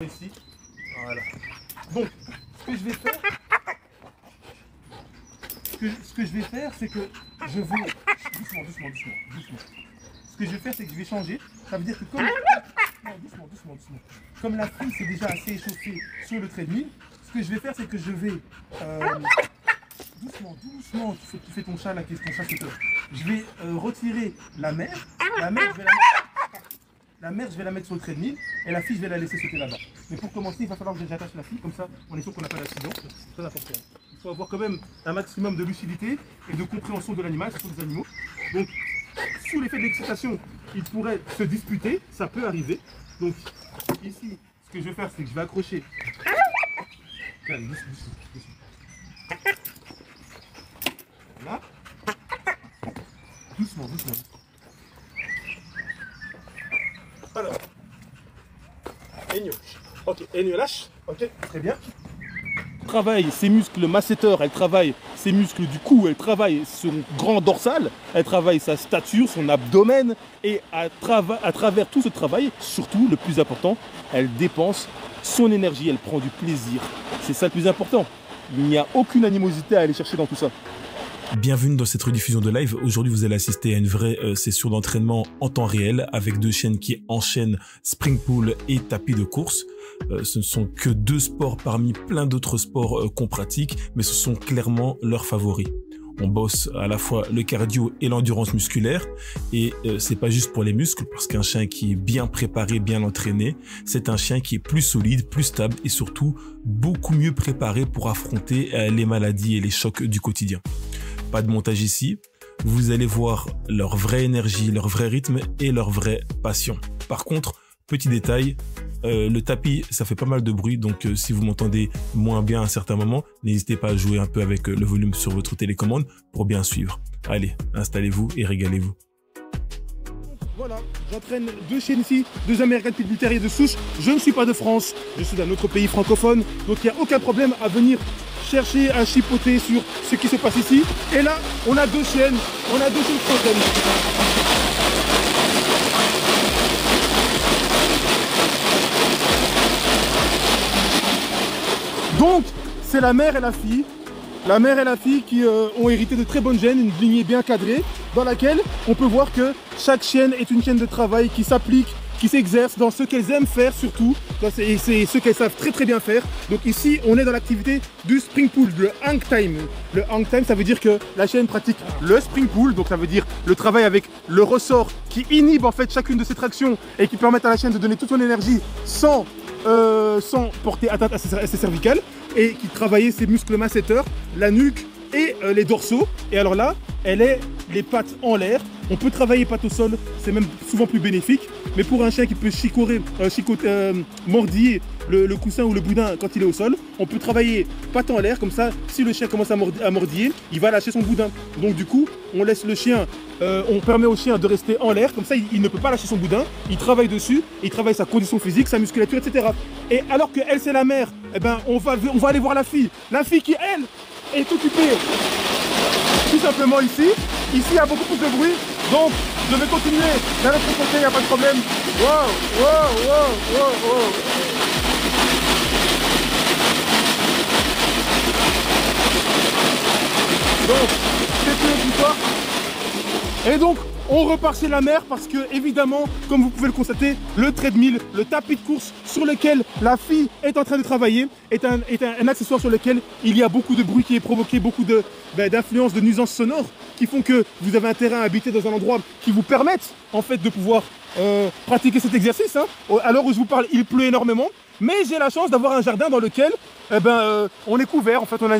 Ici, voilà. Donc, ce que je vais faire, c'est que je vais doucement. Ce que je vais faire, c'est que je vais changer. Ça veut dire que comme doucement. Comme la fille s'est déjà assez échauffée sur le treadmill, ce que je vais faire, c'est que je vais doucement. Tu fais ton chat là, qu'est-ce que ton chat c'est toi. Je vais retirer la mère. La mère, je vais la mettre sur le treadmill et la fille, je vais la laisser sauter là-bas. Mais pour commencer, il va falloir que j'attache la fille, comme ça, on est sûr qu'on n'a pas d'accident. C'est très important. Il faut avoir quand même un maximum de lucidité et de compréhension de l'animal, ce sont des animaux. Donc, sous l'effet de l'excitation, ils pourraient se disputer, ça peut arriver. Donc, ici, ce que je vais faire, c'est que je vais accrocher. Calme, doucement. Voilà. Doucement. Alors, Enyo. Ok, Enyo lâche. Ok, très bien. Elle travaille ses muscles masséteurs, elle travaille ses muscles du cou, elle travaille son grand dorsal, elle travaille sa stature, son abdomen. Et à travers tout ce travail, surtout le plus important, elle dépense son énergie, elle prend du plaisir. C'est ça le plus important. Il n'y a aucune animosité à aller chercher dans tout ça. Bienvenue dans cette rediffusion de live. Aujourd'hui, vous allez assister à une vraie session d'entraînement en temps réel avec deux chaînes qui enchaînent spring pool et tapis de course. Ce ne sont que deux sports parmi plein d'autres sports qu'on pratique, mais ce sont clairement leurs favoris. On bosse à la fois le cardio et l'endurance musculaire et c'est pas juste pour les muscles parce qu'un chien qui est bien préparé, bien entraîné, c'est un chien qui est plus solide, plus stable et surtout beaucoup mieux préparé pour affronter les maladies et les chocs du quotidien. Pas de montage ici, vous allez voir leur vraie énergie, leur vrai rythme et leur vraie passion. Par contre, petit détail, le tapis, ça fait pas mal de bruit, donc si vous m'entendez moins bien à un certain moment, n'hésitez pas à jouer un peu avec le volume sur votre télécommande pour bien suivre. Allez, installez-vous et régalez-vous. Voilà, j'entraîne deux chiennes ici, deux American Pitbull Terrier de souche. Je ne suis pas de France, je suis d'un autre pays francophone, donc il n'y a aucun problème à venir chercher à chipoter sur ce qui se passe ici. Et là, on a deux chiennes françaises. Donc, c'est la mère et la fille. La mère et la fille qui ont hérité de très bonnes gènes, une lignée bien cadrée, dans laquelle on peut voir que chaque chienne est une chienne de travail qui s'applique, qui s'exerce dans ce qu'elles aiment faire surtout, et c'est ce qu'elles savent très bien faire. Donc ici, on est dans l'activité du spring pull, le hang time. Le hang time, ça veut dire que la chienne pratique le spring pull, donc ça veut dire le travail avec le ressort qui inhibe en fait chacune de ses tractions et qui permettent à la chienne de donner toute son énergie sans porter atteinte à ses cervicales et qui travaillait ses muscles masséteurs, la nuque et les dorsaux. Et alors là, elle est les pattes en l'air. On peut travailler pattes au sol, c'est même souvent plus bénéfique. Mais pour un chien qui peut mordiller le coussin ou le boudin quand il est au sol, on peut travailler pattes en l'air. Comme ça, si le chien commence à mordiller, il va lâcher son boudin. Donc du coup, on laisse le chien, on permet au chien de rester en l'air. Comme ça, il ne peut pas lâcher son boudin. Il travaille dessus, il travaille sa condition physique, sa musculature, etc. Et alors que elle, c'est la mère, eh ben, on va aller voir la fille. La fille qui, elle, est occupée tout simplement ici. Ici, il y a beaucoup plus de bruit. Donc, je vais continuer d'un autre côté, il n'y a pas de problème. Wow. Donc, c'est une histoire. Et donc, on repart chez la mère parce que, évidemment, comme vous pouvez le constater, le treadmill, le tapis de course sur lequel la fille est en train de travailler, est un accessoire sur lequel il y a beaucoup de bruit qui est provoqué, beaucoup d'influences, de nuisances sonores qui font que vous avez intérêt à habiter dans un endroit qui vous permette en fait de pouvoir pratiquer cet exercice. Hein. À l'heure où je vous parle, il pleut énormément, mais j'ai la chance d'avoir un jardin dans lequel on est couvert. En fait, on a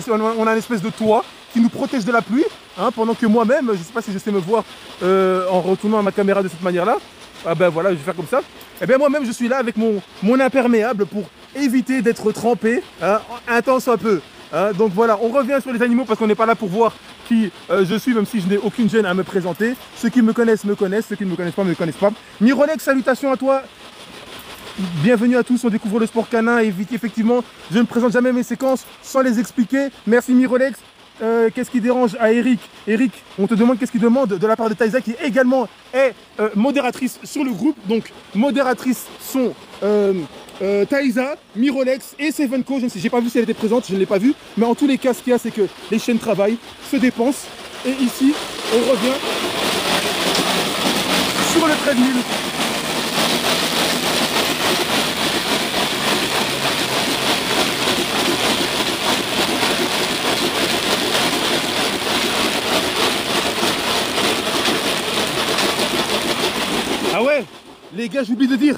une espèce de toit qui nous protège de la pluie, hein, pendant que moi-même, je ne sais pas si je sais me voir en retournant à ma caméra de cette manière-là. Voilà, je vais faire comme ça. Moi-même, je suis là avec mon imperméable pour éviter d'être trempé, hein, un temps soit peu. Hein. Donc voilà, on revient sur les animaux parce qu'on n'est pas là pour voir qui je suis, même si je n'ai aucune gêne à me présenter. Ceux qui me connaissent, ceux qui ne me connaissent pas, ne me connaissent pas. Mirolex, salutations à toi. Bienvenue à tous, on découvre le sport canin et effectivement, je ne présente jamais mes séquences sans les expliquer. Merci Mirolex. Qu'est-ce qui dérange à Eric? Eric, on te demande qu'est-ce qu'il demande de la part de Taïsa qui également est modératrice sur le groupe. Donc modératrices sont Taïsa, Mirolex et Sevenco. Je ne sais, j'ai pas vu si elle était présente, je ne l'ai pas vue. Mais en tous les cas, ce qu'il y a, c'est que les chiens travaillent, se dépensent. Et ici, on revient sur le treadmill. Ah ouais, les gars, j'oublie de dire,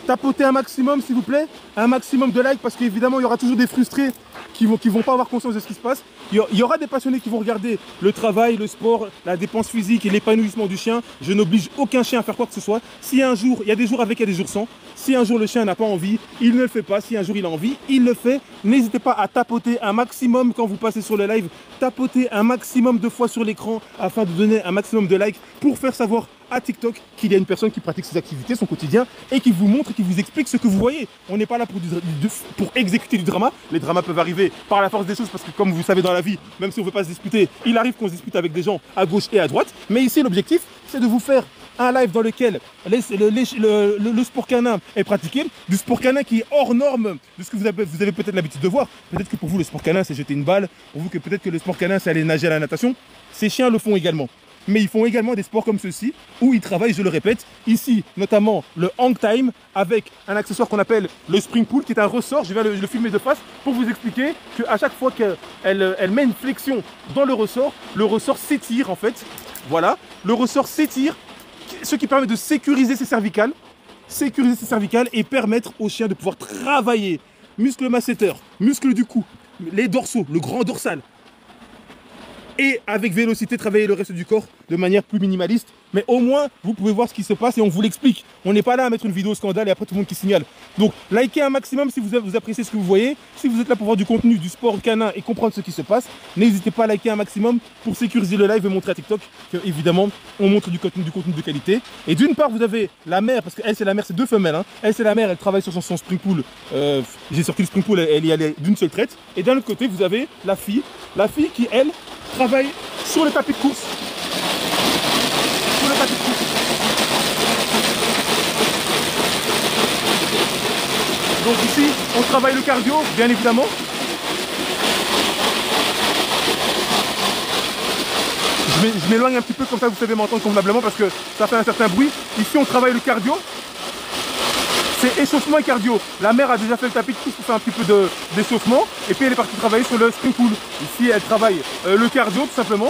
tapotez un maximum s'il vous plaît, un maximum de likes parce qu'évidemment il y aura toujours des frustrés qui vont pas avoir conscience de ce qui se passe. Il y aura des passionnés qui vont regarder le travail, le sport, la dépense physique et l'épanouissement du chien. Je n'oblige aucun chien à faire quoi que ce soit. Si un jour, il y a des jours avec, il y a des jours sans. Si un jour le chien n'a pas envie, il ne le fait pas. Si un jour il a envie, il le fait. N'hésitez pas à tapoter un maximum quand vous passez sur le live. Tapotez un maximum de fois sur l'écran afin de donner un maximum de likes pour faire savoir à TikTok qu'il y a une personne qui pratique ses activités, son quotidien, et qui vous montre, qui vous explique ce que vous voyez. On n'est pas là pour exécuter du drama. Les dramas peuvent arriver par la force des choses parce que comme vous savez dans la vie, même si on ne veut pas se disputer, il arrive qu'on se dispute avec des gens à gauche et à droite. Mais ici l'objectif, c'est de vous faire un live dans lequel le sport canin est pratiqué, du sport canin qui est hors norme de ce que vous avez peut-être l'habitude de voir. Peut-être que pour vous le sport canin c'est jeter une balle, pour vous que peut-être que le sport canin c'est aller nager à la natation. Ces chiens le font également. Mais ils font également des sports comme ceux-ci, où ils travaillent, je le répète, ici, notamment le hang time, avec un accessoire qu'on appelle le spring pull, qui est un ressort. Je vais le filmer de face pour vous expliquer qu'à chaque fois qu'elle met une flexion dans le ressort s'étire en fait. Voilà, le ressort s'étire, ce qui permet de sécuriser ses cervicales et permettre au chien de pouvoir travailler. Muscle masséteur, muscle du cou, les dorsaux, le grand dorsal. Et avec vélocité, travailler le reste du corps de manière plus minimaliste. Mais au moins, vous pouvez voir ce qui se passe et on vous l'explique. On n'est pas là à mettre une vidéo scandale et après tout le monde qui signale. Donc, likez un maximum si vous appréciez ce que vous voyez. Si vous êtes là pour voir du contenu, du sport canin et comprendre ce qui se passe, n'hésitez pas à liker un maximum pour sécuriser le live et montrer à TikTok qu'évidemment, on montre du contenu de qualité. Et d'une part, vous avez la mère, parce qu'elle, c'est la mère, c'est deux femelles. Hein. Elle, c'est la mère, elle travaille sur son spring pull. J'ai sorti le spring pull, elle y allait d'une seule traite. Et d'un autre côté, vous avez la fille qui, elle, travaille sur le tapis de course. Sur le tapis de course. Donc ici, on travaille le cardio, bien évidemment. Je m'éloigne un petit peu comme ça, vous savez m'entendre convenablement parce que ça fait un certain bruit. Ici, on travaille le cardio. C'est échauffement et cardio. La mère a déjà fait le tapis de course pour faire un petit peu d'échauffement. Et puis elle est partie travailler sur le spring pull. Ici, elle travaille le cardio tout simplement.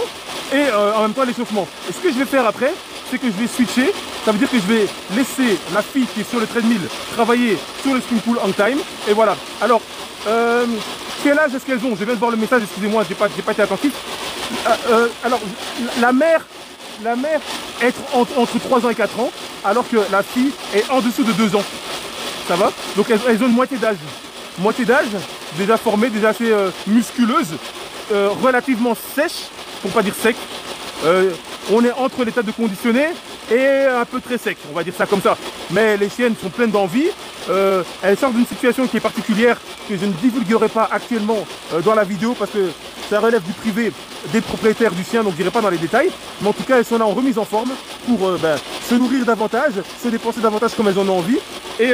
Et en même temps l'échauffement. Et ce que je vais faire après, c'est que je vais switcher. Ça veut dire que je vais laisser la fille qui est sur le treadmill travailler sur le spring pull hang time. Et voilà. Alors, quel âge est-ce qu'elles ont? Je viens de voir le message, excusez-moi, j'ai pas été attentif. Alors, la mère est entre 3 ans et 4 ans, alors que la fille est en dessous de 2 ans. Ça va? Donc elles ont une moitié d'âge. Moitié d'âge, déjà formée, déjà assez musculeuse, relativement sèche, pour pas dire sec. On est entre l'état de conditionné et un peu très sec, on va dire ça comme ça. Mais les chiennes sont pleines d'envie. Elles sortent d'une situation qui est particulière, que je ne divulguerai pas actuellement dans la vidéo parce que ça relève du privé des propriétaires du chien, donc je n'irai pas dans les détails. Mais en tout cas, elles sont là en remise en forme pour se nourrir davantage, se dépenser davantage comme elles en ont envie et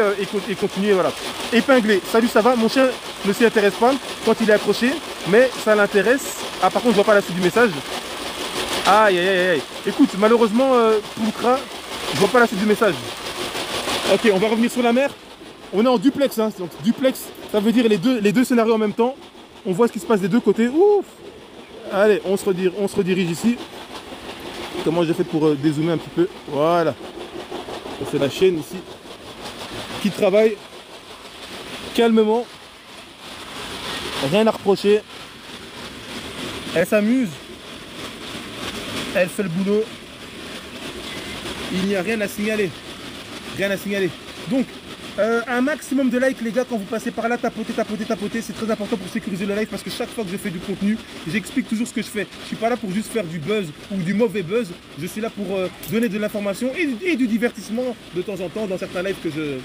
continuer, voilà. Épinglé, salut, ça va? Mon chien ne s'y intéresse pas quand il est accroché, mais ça l'intéresse. Ah, par contre, je vois pas la suite du message. Aïe, aïe, aïe, aïe. Écoute, malheureusement, Poulcra, je vois pas la suite du message. Ok, on va revenir sur la mer. On est en duplex, hein. Donc duplex, ça veut dire les deux scénarios en même temps. On voit ce qui se passe des deux côtés. Ouf! Allez, on se redirige ici. Comment j'ai fait pour dézoomer un petit peu? Voilà. C'est la chaîne ici qui travaille calmement. Rien à reprocher. Elle s'amuse. Elle fait le boulot. Il n'y a rien à signaler. Rien à signaler. Donc, un maximum de likes les gars quand vous passez par là, tapotez, c'est très important pour sécuriser le live parce que chaque fois que je fais du contenu, j'explique toujours ce que je fais. Je suis pas là pour juste faire du buzz ou du mauvais buzz, je suis là pour donner de l'information et du divertissement de temps en temps dans certains lives que je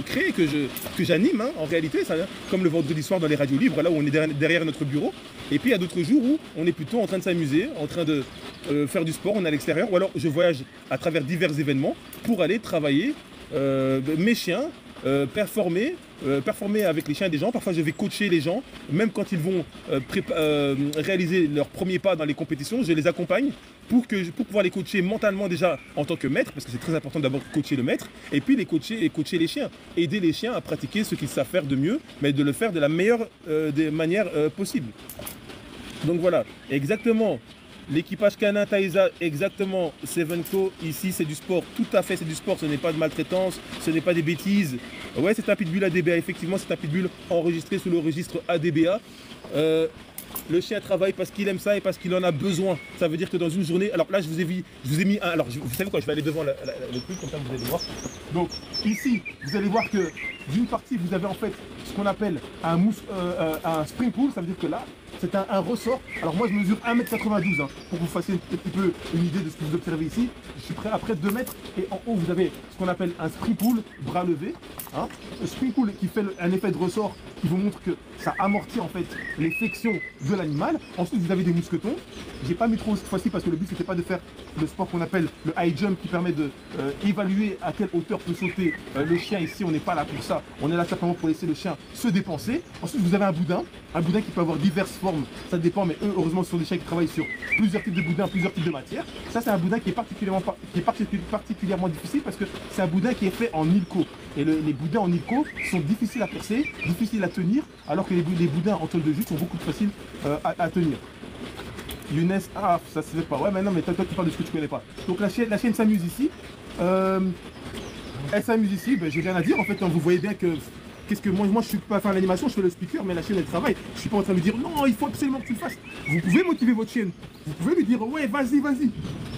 crée, que j'anime hein, en réalité, ça, comme le vendredi soir dans les radios libres, là où on est derrière notre bureau. Et puis il y a d'autres jours où on est plutôt en train de s'amuser, en train de faire du sport, on est à l'extérieur, ou alors je voyage à travers divers événements pour aller travailler mes chiens performer avec les chiens des gens. Parfois, je vais coacher les gens, même quand ils vont réaliser leurs premiers pas dans les compétitions, je les accompagne pour pouvoir les coacher mentalement déjà en tant que maître, parce que c'est très important d'abord coacher le maître, et puis les coacher et coacher les chiens, aider les chiens à pratiquer ce qu'ils savent faire de mieux, mais de le faire de la meilleure des manières possible. Donc voilà, exactement. L'équipage canin Taïsa, exactement, Sevenco, ici c'est du sport, tout à fait c'est du sport, ce n'est pas de maltraitance, ce n'est pas des bêtises. Ouais, c'est un pitbull ADBA, effectivement c'est un pitbull enregistré sous le registre ADBA. Le chien travaille parce qu'il aime ça et parce qu'il en a besoin. Ça veut dire que dans une journée, alors là je vous ai mis un, alors vous savez quoi, je vais aller devant le truc, comme ça vous allez voir. Donc ici, vous allez voir que d'une partie vous avez en fait ce qu'on appelle un spring pool, ça veut dire que là, c'est un ressort. Alors moi je mesure 1m92 hein, pour que vous fassiez un petit peu une idée de ce que vous observez ici. Je suis prêt à près de 2 mètres et en haut vous avez ce qu'on appelle un spring pool, bras levé. Hein. Le spring pool qui fait un effet de ressort qui vous montre que ça amortit en fait les flexions de l'animal. Ensuite vous avez des mousquetons. J'ai pas mis trop cette fois-ci parce que le but c'était pas de faire le sport qu'on appelle le high jump qui permet de évaluer à quelle hauteur peut sauter le chien. Ici on n'est pas là pour ça, on est là simplement pour laisser le chien se dépenser. Ensuite vous avez un boudin qui peut avoir diverses formes, ça dépend, mais eux heureusement ce sont des chiens qui travaillent sur plusieurs types de boudins, plusieurs types de matières. Ça c'est un boudin qui est particulièrement difficile parce que c'est un boudin qui est fait en ilco. Et les boudins en ilco sont difficiles à percer, difficiles à tenir, alors que les boudins en tôle de jute sont beaucoup plus faciles à tenir. Younes, ah ça se fait pas, ouais mais non mais toi tu parles de ce que tu connais pas. Donc la chienne s'amuse ici, elle s'amuse ici, ben, j'ai rien à dire en fait, quand vous voyez bien que qu'est-ce que moi je suis pas à faire l'animation, je fais le speaker, mais la chienne elle travaille. Je suis pas en train de lui dire non, il faut absolument que tu le fasses. Vous pouvez motiver votre chienne. Vous pouvez lui dire ouais, vas-y.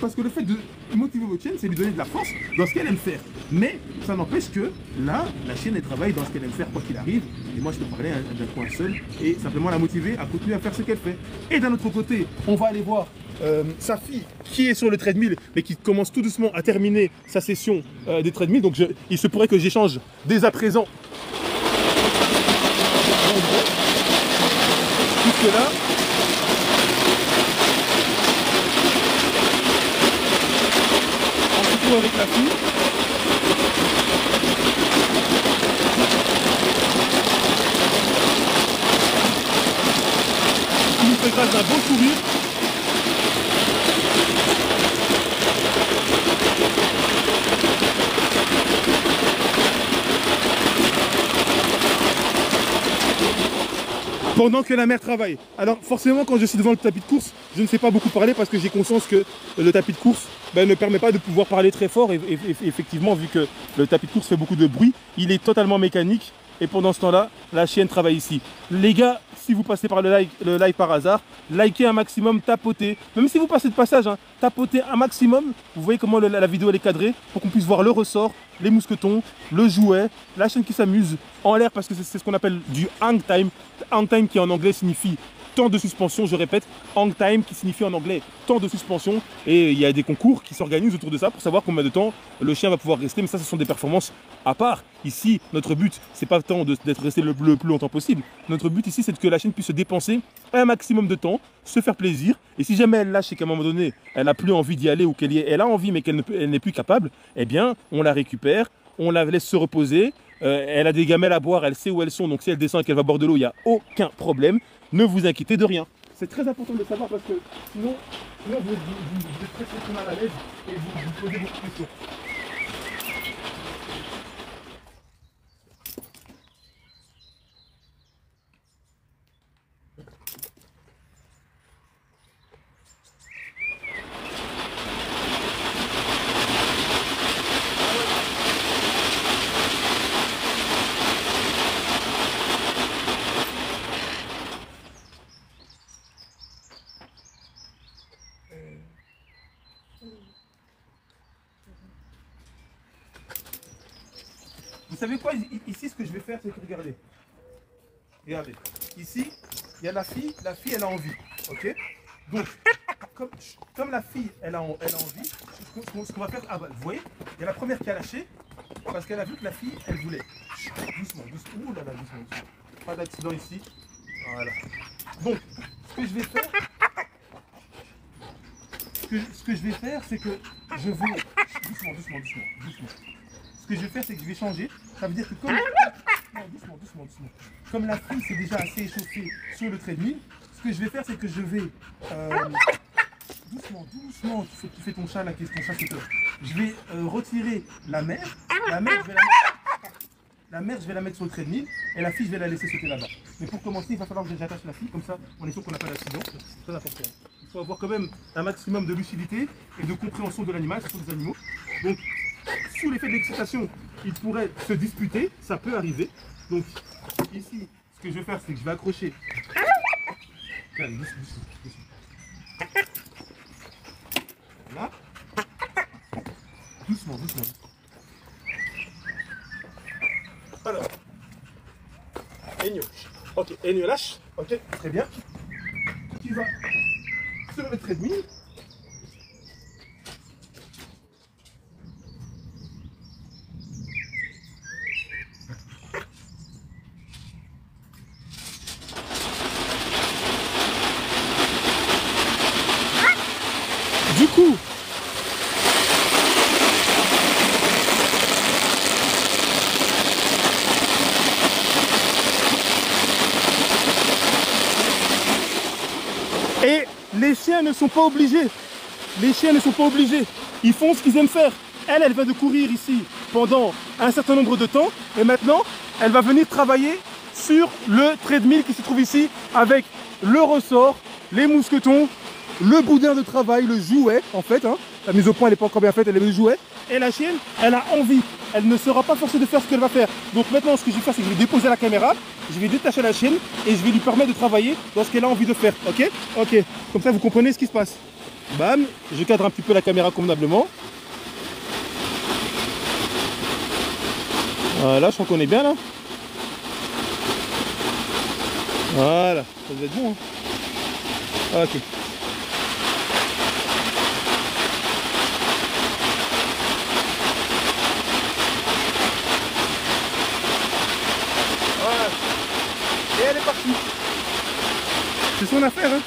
Parce que le fait de motiver votre chienne, c'est lui donner de la force dans ce qu'elle aime faire. Mais ça n'empêche que là, la chienne elle travaille dans ce qu'elle aime faire quoi qu'il arrive. Et moi je peux parler d'un point seul et simplement la motiver à continuer à faire ce qu'elle fait. Et d'un autre côté, on va aller voir sa fille qui est sur le treadmill mais qui commence tout doucement à terminer sa session des treadmill. Donc il se pourrait que j'échange dès à présent. Jusque là, on se retrouve avec la fille. Qui nous fait grâce d'un beau sourire. Pendant que la mère travaille. Alors forcément quand je suis devant le tapis de course, je ne sais pas beaucoup parler parce que j'ai conscience que le tapis de course ne permet pas de pouvoir parler très fort et effectivement vu que le tapis de course fait beaucoup de bruit, il est totalement mécanique et pendant ce temps-là, la chienne travaille ici. Les gars, si vous passez par le live par hasard, likez un maximum, tapotez. Même si vous passez de passage, hein, tapotez un maximum. Vous voyez comment la vidéo elle est cadrée pour qu'on puisse voir le ressort, les mousquetons, le jouet, la chienne qui s'amuse en l'air parce que c'est ce qu'on appelle du hang time. Hang time qui en anglais signifie temps de suspension, je répète, hang time qui signifie en anglais temps de suspension et il y a des concours qui s'organisent autour de ça pour savoir combien de temps le chien va pouvoir rester, mais ça ce sont des performances à part. Ici notre but c'est pas tant d'être resté le plus longtemps possible, notre but ici c'est que la chienne puisse se dépenser un maximum de temps, se faire plaisir et si jamais elle lâche et qu'à un moment donné elle n'a plus envie d'y aller ou qu'elle a envie mais qu'elle n'est plus capable, eh bien on la récupère, on la laisse se reposer. Elle a des gamelles à boire, elle sait où elles sont, donc si elle descend et qu'elle va boire de l'eau, il n'y a aucun problème. Ne vous inquiétez de rien. C'est très important de le savoir parce que sinon vous êtes très mal à l'aise et vous posez beaucoup de questions. Vous savez quoi, ici ce que je vais faire c'est que regardez, ici il y a la fille elle a envie, ok. Donc comme la fille elle a envie, ce qu'on va faire, ah bah, vous voyez, il y a la première qui a lâché parce qu'elle a vu que la fille elle voulait. Doucement, ouh là là, doucement. Pas d'accident ici, voilà. Donc ce que je vais faire, ce que je vais faire c'est que je vais doucement. ce que je vais faire, c'est que je vais changer. Ça veut dire que comme... Non, doucement, doucement, doucement. Comme la fille s'est déjà assez échauffée sur le treadmill, ce que je vais faire, c'est que je vais... Doucement, doucement, tu fais ton chat là, qu'est-ce que ton chat fait peur. Je vais retirer la mère. La mère, je vais la mettre sur le treadmill et la fille, je vais la laisser sauter là-bas. Mais pour commencer, il va falloir que j'attache la fille, comme ça, on est sûr qu'on n'a pas d'accident. C'est très important. Il faut avoir quand même un maximum de lucidité et de compréhension de l'animal, ce sont des animaux. Donc, sous l'effet de l'excitation, ils pourraient se disputer, ça peut arriver. Donc, ici, ce que je vais faire, c'est que je vais accrocher. Calme, doucement, doucement. Là. Doucement, doucement. Alors, Enyo. Ok, Enyo lâche. Ok, très bien. Tu vas sur le treadmill. Du coup, et les chiens ne sont pas obligés. Les chiens ne sont pas obligés. Ils font ce qu'ils aiment faire. Elle va de courir ici pendant un certain nombre de temps. Et maintenant, elle va venir travailler sur le treadmill qui se trouve ici avec le ressort, les mousquetons, le boudin de travail, le jouet en fait. Hein. La mise au point, elle n'est pas encore bien faite, elle est le jouet. Et la chienne, elle a envie. Elle ne sera pas forcée de faire ce qu'elle va faire. Donc maintenant, ce que je vais faire, c'est que je vais déposer la caméra, je vais détacher la chienne et je vais lui permettre de travailler dans ce qu'elle a envie de faire. Ok? Ok. Comme ça, vous comprenez ce qui se passe. Bam, je cadre un petit peu la caméra convenablement. Voilà, je crois qu'on est bien là. Voilà, ça doit être bon. Hein. Ok. Voilà. Et elle est partie. C'est son affaire, hein.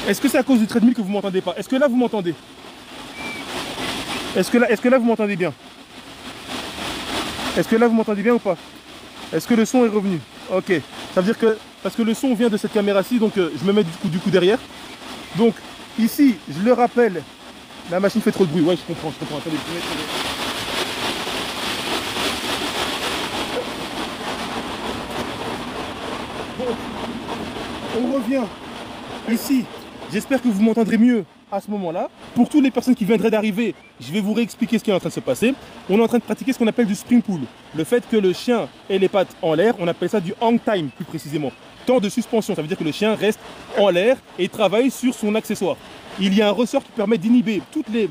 Est-ce que c'est à cause du treadmill que vous m'entendez pas? Est-ce que là vous m'entendez? Est-ce que là vous m'entendez bien? Est-ce que là vous m'entendez bien ou pas? Est-ce que le son est revenu? Ok. Ça veut dire que, parce que le son vient de cette caméra-ci, donc je me mets du coup derrière. Donc ici, je le rappelle, la machine fait trop de bruit. Ouais, je comprends. Attendez, bon, on revient ici. J'espère que vous m'entendrez mieux à ce moment-là. Pour toutes les personnes qui viendraient d'arriver, je vais vous réexpliquer ce qui est en train de se passer. On est en train de pratiquer ce qu'on appelle du spring pull. Le fait que le chien ait les pattes en l'air, on appelle ça du hang time plus précisément. Temps de suspension, ça veut dire que le chien reste en l'air et travaille sur son accessoire. Il y a un ressort qui permet d'inhiber toutes les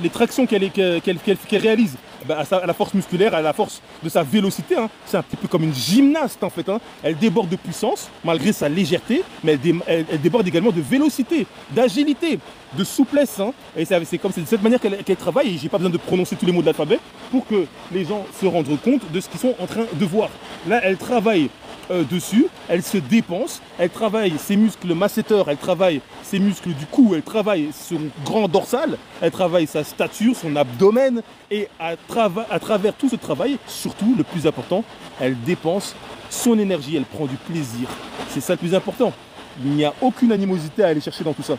tractions qu'elle réalise à la force musculaire, à la force de sa vélocité. Hein. C'est un petit peu comme une gymnaste en fait. Hein. Elle déborde de puissance malgré sa légèreté, mais elle déborde également de vélocité, d'agilité, de souplesse. Hein. Et c'est de cette manière qu'elle travaille. Et j'ai pas besoin de prononcer tous les mots de l'alphabet pour que les gens se rendent compte de ce qu'ils sont en train de voir. Là, elle travaille dessus, elle se dépense, elle travaille ses muscles masséteurs, elle travaille ses muscles du cou, elle travaille son grand dorsal, elle travaille sa stature, son abdomen, et à travers tout ce travail, surtout le plus important, elle dépense son énergie, elle prend du plaisir. C'est ça le plus important. Il n'y a aucune animosité à aller chercher dans tout ça.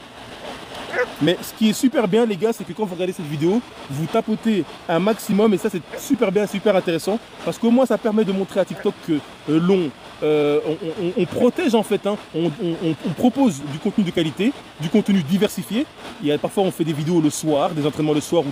Mais ce qui est super bien les gars, c'est que quand vous regardez cette vidéo, vous tapotez un maximum et ça c'est super bien, super intéressant parce qu'au moins ça permet de montrer à TikTok que on protège en fait, hein, on propose du contenu de qualité, du contenu diversifié. Parfois on fait des vidéos le soir, des entraînements le soir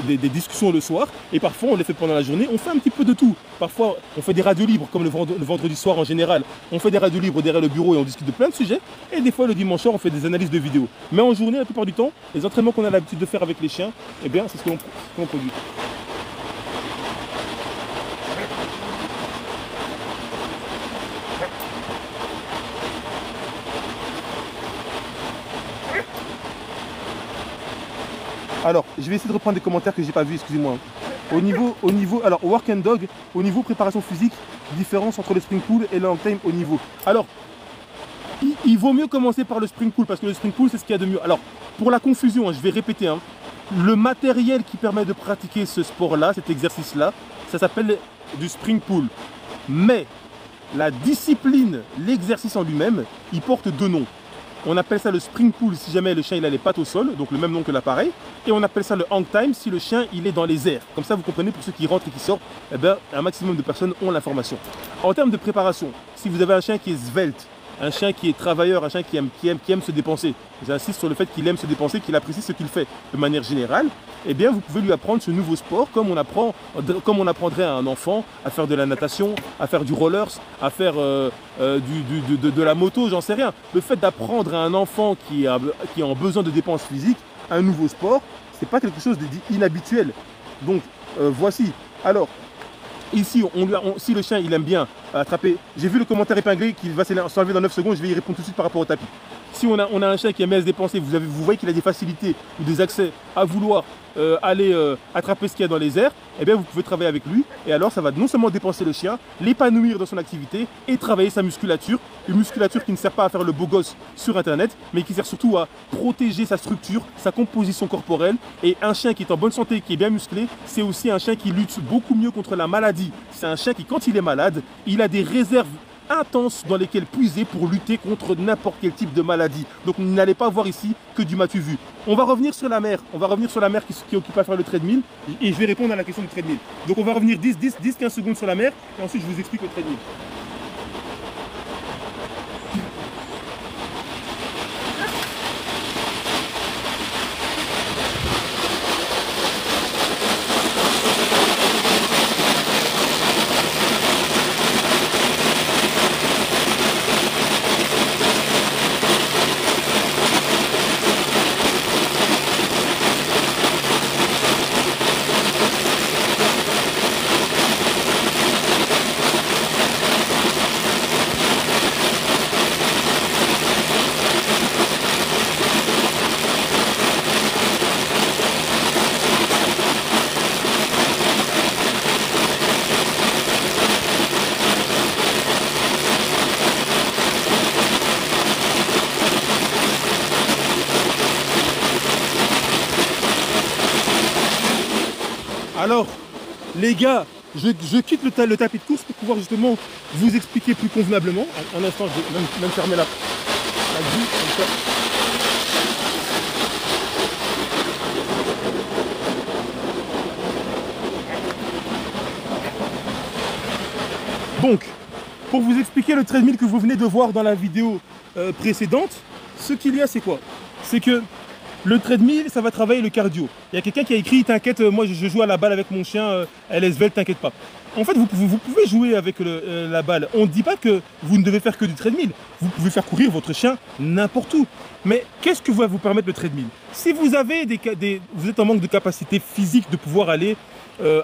des discussions le soir, et parfois on les fait pendant la journée. On fait un petit peu de tout. Parfois on fait des radios libres comme le vendredi soir en général. On fait des radios libres derrière le bureau et on discute de plein de sujets. Et des fois le dimanche soir on fait des analyses de vidéos. Mais en journée la plupart du temps, les entraînements qu'on a l'habitude de faire avec les chiens, eh bien c'est ce que l'on produit. Alors, je vais essayer de reprendre des commentaires que j'ai pas vus, excusez-moi. Au niveau, alors, work and dog, au niveau préparation physique, différence entre le spring pull et le hang time au niveau. Alors, il vaut mieux commencer par le spring pull parce que le spring pull, c'est ce qu'il y a de mieux. Alors, pour la confusion, hein, je vais répéter, hein, le matériel qui permet de pratiquer ce sport-là, cet exercice-là, ça s'appelle du spring pull. Mais, la discipline, l'exercice en lui-même, il porte deux noms. On appelle ça le spring pull si jamais le chien il a les pattes au sol, donc le même nom que l'appareil. Et on appelle ça le hang time si le chien il est dans les airs. Comme ça vous comprenez, pour ceux qui rentrent et qui sortent, eh ben, un maximum de personnes ont l'information. En termes de préparation, si vous avez un chien qui est svelte, un chien qui est travailleur, un chien qui aime se dépenser, j'insiste sur le fait qu'il aime se dépenser, qu'il apprécie ce qu'il fait de manière générale, eh bien vous pouvez lui apprendre ce nouveau sport comme on apprendrait à un enfant à faire de la natation, à faire du rollers, à faire de la moto, j'en sais rien. Le fait d'apprendre à un enfant qui a besoin de dépenses physiques un nouveau sport, c'est pas quelque chose d'inhabituel. Donc voici. Alors, ici, si le chien il aime bien attraper, j'ai vu le commentaire épinglé qui va s'enlever dans 9 secondes, je vais y répondre tout de suite par rapport au tapis. Si on a un chien qui aime bien se dépenser, vous voyez qu'il a des facilités ou des accès à vouloir aller attraper ce qu'il y a dans les airs, eh bien vous pouvez travailler avec lui et alors ça va non seulement dépenser le chien, l'épanouir dans son activité et travailler sa musculature, une musculature qui ne sert pas à faire le beau gosse sur internet, mais qui sert surtout à protéger sa structure, sa composition corporelle. Et un chien qui est en bonne santé, qui est bien musclé, c'est aussi un chien qui lutte beaucoup mieux contre la maladie. C'est un chien qui, quand il est malade, il a des réserves intenses dans lesquelles puiser pour lutter contre n'importe quel type de maladie. Donc vous n'allez pas voir ici que du matu vu. On va revenir sur la mère. On va revenir sur la mère qui occupe à faire le treadmill. Et je vais répondre à la question du treadmill. Donc on va revenir 10-15 secondes sur la mère et ensuite je vous explique le treadmill. Alors, les gars, je quitte le tapis de course pour pouvoir justement vous expliquer plus convenablement. Un instant, je vais même fermer la vue comme ça. Donc, pour vous expliquer le treadmill que vous venez de voir dans la vidéo précédente, ce qu'il y a, c'est quoi? C'est que le treadmill, ça va travailler le cardio. Il y a quelqu'un qui a écrit, t'inquiète, moi je joue à la balle avec mon chien, elle est svelte, t'inquiète pas. En fait, vous pouvez jouer avec la balle. On ne dit pas que vous ne devez faire que du treadmill. Vous pouvez faire courir votre chien n'importe où. Mais qu'est-ce que va vous permettre le treadmill? Si vous avez vous êtes en manque de capacité physique de pouvoir aller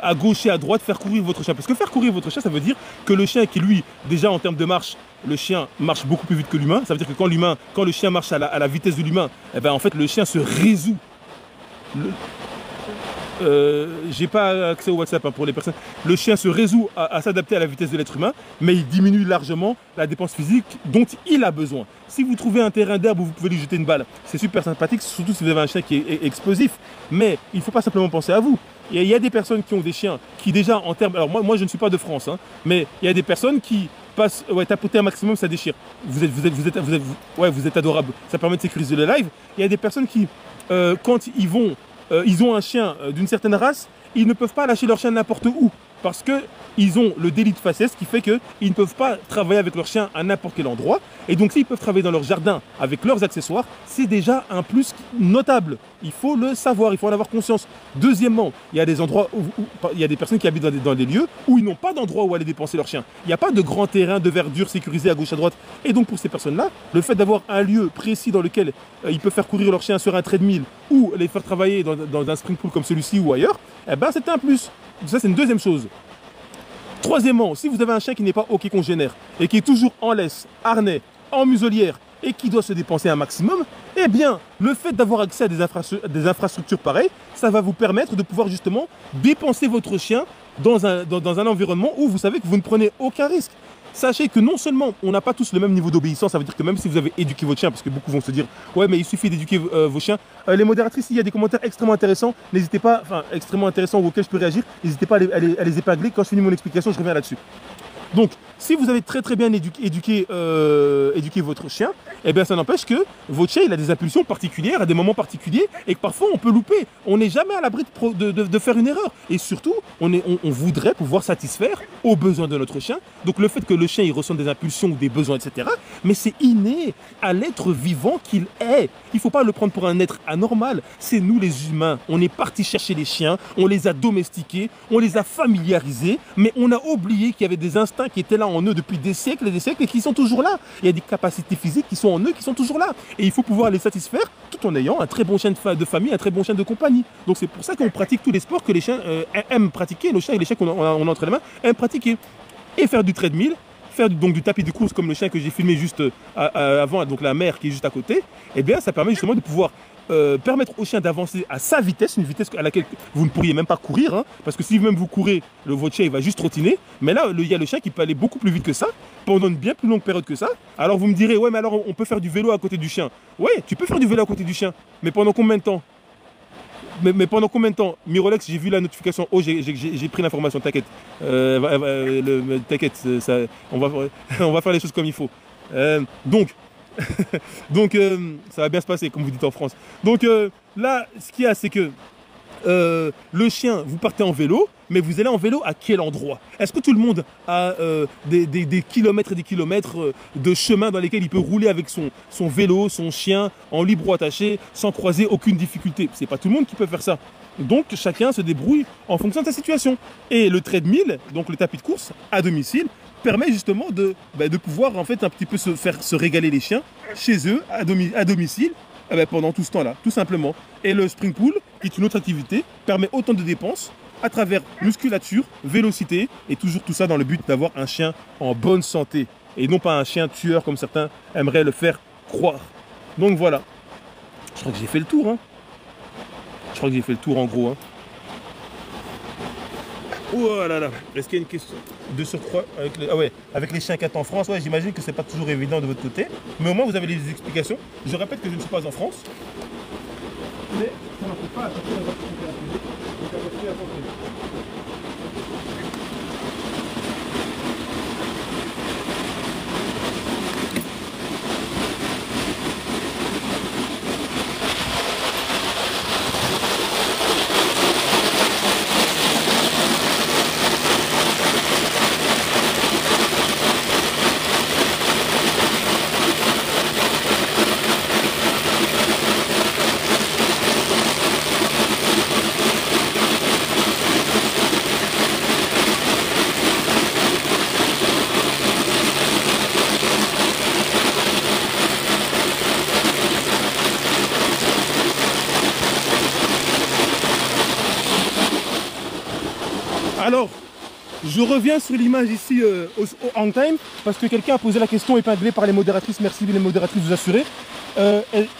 à gauche et à droite, faire courir votre chien. Parce que faire courir votre chien, ça veut dire que le chien qui, lui, déjà en termes de marche, le chien marche beaucoup plus vite que l'humain. Ça veut dire que quand le chien marche à la vitesse de l'humain, eh ben, en fait, le chien se résout. J'ai pas accès au WhatsApp hein, pour les personnes. Le chien se résout à s'adapter à la vitesse de l'être humain, mais il diminue largement la dépense physique dont il a besoin. Si vous trouvez un terrain d'herbe où vous pouvez lui jeter une balle, c'est super sympathique, surtout si vous avez un chien qui est explosif. Mais il ne faut pas simplement penser à vous. Il y a des personnes qui ont des chiens qui déjà en termes... Alors moi je ne suis pas de France, hein, mais il y a des personnes qui tapoter un maximum, ça déchire. Vous êtes adorable. Ça permet de sécuriser le live. Il y a des personnes qui, quand ils ont un chien d'une certaine race, ils ne peuvent pas lâcher leur chien n'importe où. Parce qu'ils ont le délit de faciès qui fait qu'ils ne peuvent pas travailler avec leur chien à n'importe quel endroit. Et donc s'ils peuvent travailler dans leur jardin avec leurs accessoires, c'est déjà un plus notable. Il faut le savoir, il faut en avoir conscience. Deuxièmement, il y a des endroits il y a des personnes qui habitent dans des lieux où ils n'ont pas d'endroit où aller dépenser leur chien. Il n'y a pas de grand terrain de verdure sécurisé à gauche à droite. Et donc pour ces personnes-là, le fait d'avoir un lieu précis dans lequel ils peuvent faire courir leur chien sur un treadmill ou les faire travailler dans un spring pool comme celui-ci ou ailleurs, eh ben c'est un plus. Ça, c'est une deuxième chose. Troisièmement, si vous avez un chien qui n'est pas OK congénère et qui est toujours en laisse, harnais, en muselière et qui doit se dépenser un maximum, eh bien, le fait d'avoir accès à des infrastructures pareilles, ça va vous permettre de pouvoir justement dépenser votre chien dans un environnement où vous savez que vous ne prenez aucun risque. Sachez que non seulement on n'a pas tous le même niveau d'obéissance, ça veut dire que même si vous avez éduqué votre chien, parce que beaucoup vont se dire ouais mais il suffit d'éduquer vos chiens, les modératrices, il y a des commentaires extrêmement intéressants, n'hésitez pas, enfin extrêmement intéressants auxquels je peux réagir, n'hésitez pas à les épingler, quand je finis mon explication je reviens là-dessus. Donc, si vous avez très bien éduqué votre chien, eh bien ça n'empêche que votre chien il a des impulsions particulières à des moments particuliers et que parfois on peut louper. On n'est jamais à l'abri de faire une erreur. Et surtout, on voudrait pouvoir satisfaire aux besoins de notre chien. Donc le fait que le chien il ressente des impulsions ou des besoins, etc. Mais c'est inné à l'être vivant qu'il est. Il ne faut pas le prendre pour un être anormal. C'est nous les humains. On est parti chercher les chiens, on les a domestiqués, on les a familiarisés, mais on a oublié qu'il y avait des instincts qui étaient là en eux depuis des siècles et des siècles et qui sont toujours là. Il y a des capacités physiques qui sont en eux, qui sont toujours là. Et il faut pouvoir les satisfaire tout en ayant un très bon chien de famille, un très bon chien de compagnie. Donc c'est pour ça qu'on pratique tous les sports que les chiens aiment pratiquer. Le chien et les chiens qu'on a entre les mains aiment pratiquer. Et faire du treadmill, faire donc du tapis de course comme le chien que j'ai filmé juste avant, donc la mère qui est juste à côté, eh bien ça permet justement de pouvoir permettre au chien d'avancer à sa vitesse, une vitesse à laquelle vous ne pourriez même pas courir, hein, parce que si même vous courez, votre chien il va juste trottiner, mais là il y a le chien qui peut aller beaucoup plus vite que ça, pendant une bien plus longue période que ça. Alors vous me direz, ouais mais alors on peut faire du vélo à côté du chien. Ouais, tu peux faire du vélo à côté du chien, mais pendant combien de temps? Mais pendant combien de temps? Mirolex, j'ai vu la notification. Oh, j'ai pris l'information, t'inquiète. T'inquiète, on va faire les choses comme il faut. Donc, ça va bien se passer, comme vous dites en France. Donc là, ce qu'il y a, c'est que le chien, vous partez en vélo, mais vous allez en vélo à quel endroit? Est-ce que tout le monde a des kilomètres et des kilomètres de chemin dans lesquels il peut rouler avec son vélo, son chien, en libre ou attaché, sans croiser aucune difficulté? C'est pas tout le monde qui peut faire ça. Donc chacun se débrouille en fonction de sa situation. Et le treadmill, donc le tapis de course à domicile, permet justement de pouvoir en fait un petit peu se régaler les chiens chez eux, à domicile, pendant tout ce temps-là, tout simplement. Et le spring pool, qui est une autre activité, permet autant de dépenses à travers musculature, vélocité, et toujours tout ça dans le but d'avoir un chien en bonne santé. Et non pas un chien tueur comme certains aimeraient le faire croire. Donc voilà. Je crois que j'ai fait le tour. Hein. Je crois que j'ai fait le tour en gros. Hein. Oh là là. Est-ce qu'il y a une question de surcroît avec les chiens 4 en France? Ouais, j'imagine que c'est pas toujours évident de votre côté. Mais au moins vous avez les explications. Je répète que je ne suis pas en France. Mais ça ne peut pas attaquer la voiture qui est à côté. Donc la voiture est à côté. Alors, je reviens sur l'image ici au hang time parce que quelqu'un a posé la question épinglée par les modératrices. Merci les modératrices, vous assurez.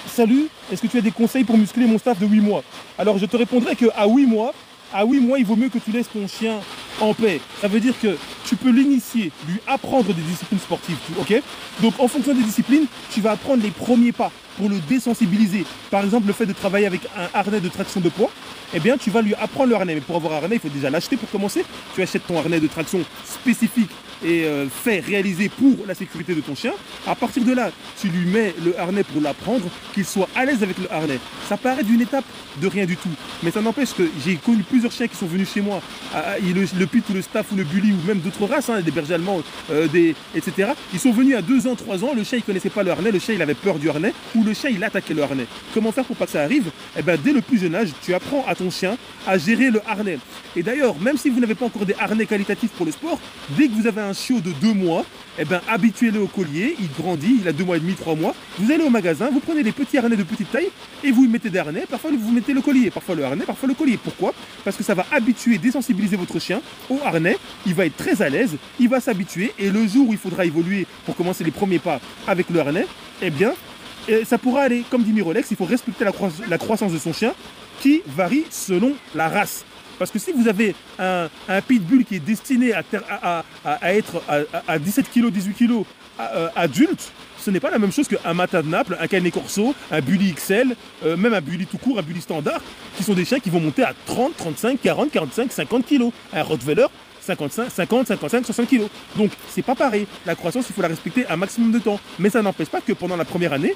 Salut, est-ce que tu as des conseils pour muscler mon staff de 8 mois? Alors je te répondrai qu'à 8 mois, il vaut mieux que tu laisses ton chien en paix. Ça veut dire que tu peux l'initier, lui apprendre des disciplines sportives, ok? Donc en fonction des disciplines, tu vas apprendre les premiers pas. pour le désensibiliser. Par exemple, le fait de travailler avec un harnais de traction de poids, eh bien, tu vas lui apprendre le harnais. Mais pour avoir un harnais, il faut déjà l'acheter pour commencer. Tu achètes ton harnais de traction spécifique et fait réaliser pour la sécurité de ton chien. À partir de là, tu lui mets le harnais pour l'apprendre, qu'il soit à l'aise avec le harnais. Ça paraît d'une étape de rien du tout. Mais ça n'empêche que j'ai connu plusieurs chiens qui sont venus chez moi, le pit ou le staff ou le bully ou même d'autres races, hein, des bergers allemands, etc. Ils sont venus à 2 ans, 3 ans, le chien il connaissait pas le harnais, le chien il avait peur du harnais ou le chien il attaquait le harnais. Comment faire pour pas que ça arrive? Eh ben, dès le plus jeune âge, tu apprends à ton chien à gérer le harnais. Et d'ailleurs, même si vous n'avez pas encore des harnais qualitatifs pour le sport, dès que vous avez un chiot de 2 mois, eh ben, habituez-le au collier, il grandit, il a 2 mois et demi, 3 mois, vous allez au magasin, vous prenez des petits harnais de petite taille et vous lui mettez des harnais, parfois vous mettez le collier, parfois le harnais, parfois le collier. Pourquoi? Parce que ça va habituer, désensibiliser votre chien au harnais, il va être très à l'aise, il va s'habituer et le jour où il faudra évoluer pour commencer les premiers pas avec le harnais, eh bien, ça pourra aller, comme dit Mirolex, il faut respecter la croissance de son chien qui varie selon la race. Parce que si vous avez un pitbull qui est destiné à être à 17 kg, 18 kg adulte, ce n'est pas la même chose qu'un Matin de Naples, un Canet Corso, un Bully XL, même un Bully tout court, un Bully standard, qui sont des chiens qui vont monter à 30, 35, 40, 45, 50 kg. Un Rottweiler, 50, 55, 60 kg. Donc, c'est pas pareil. La croissance, il faut la respecter un maximum de temps. Mais ça n'empêche pas que pendant la première année,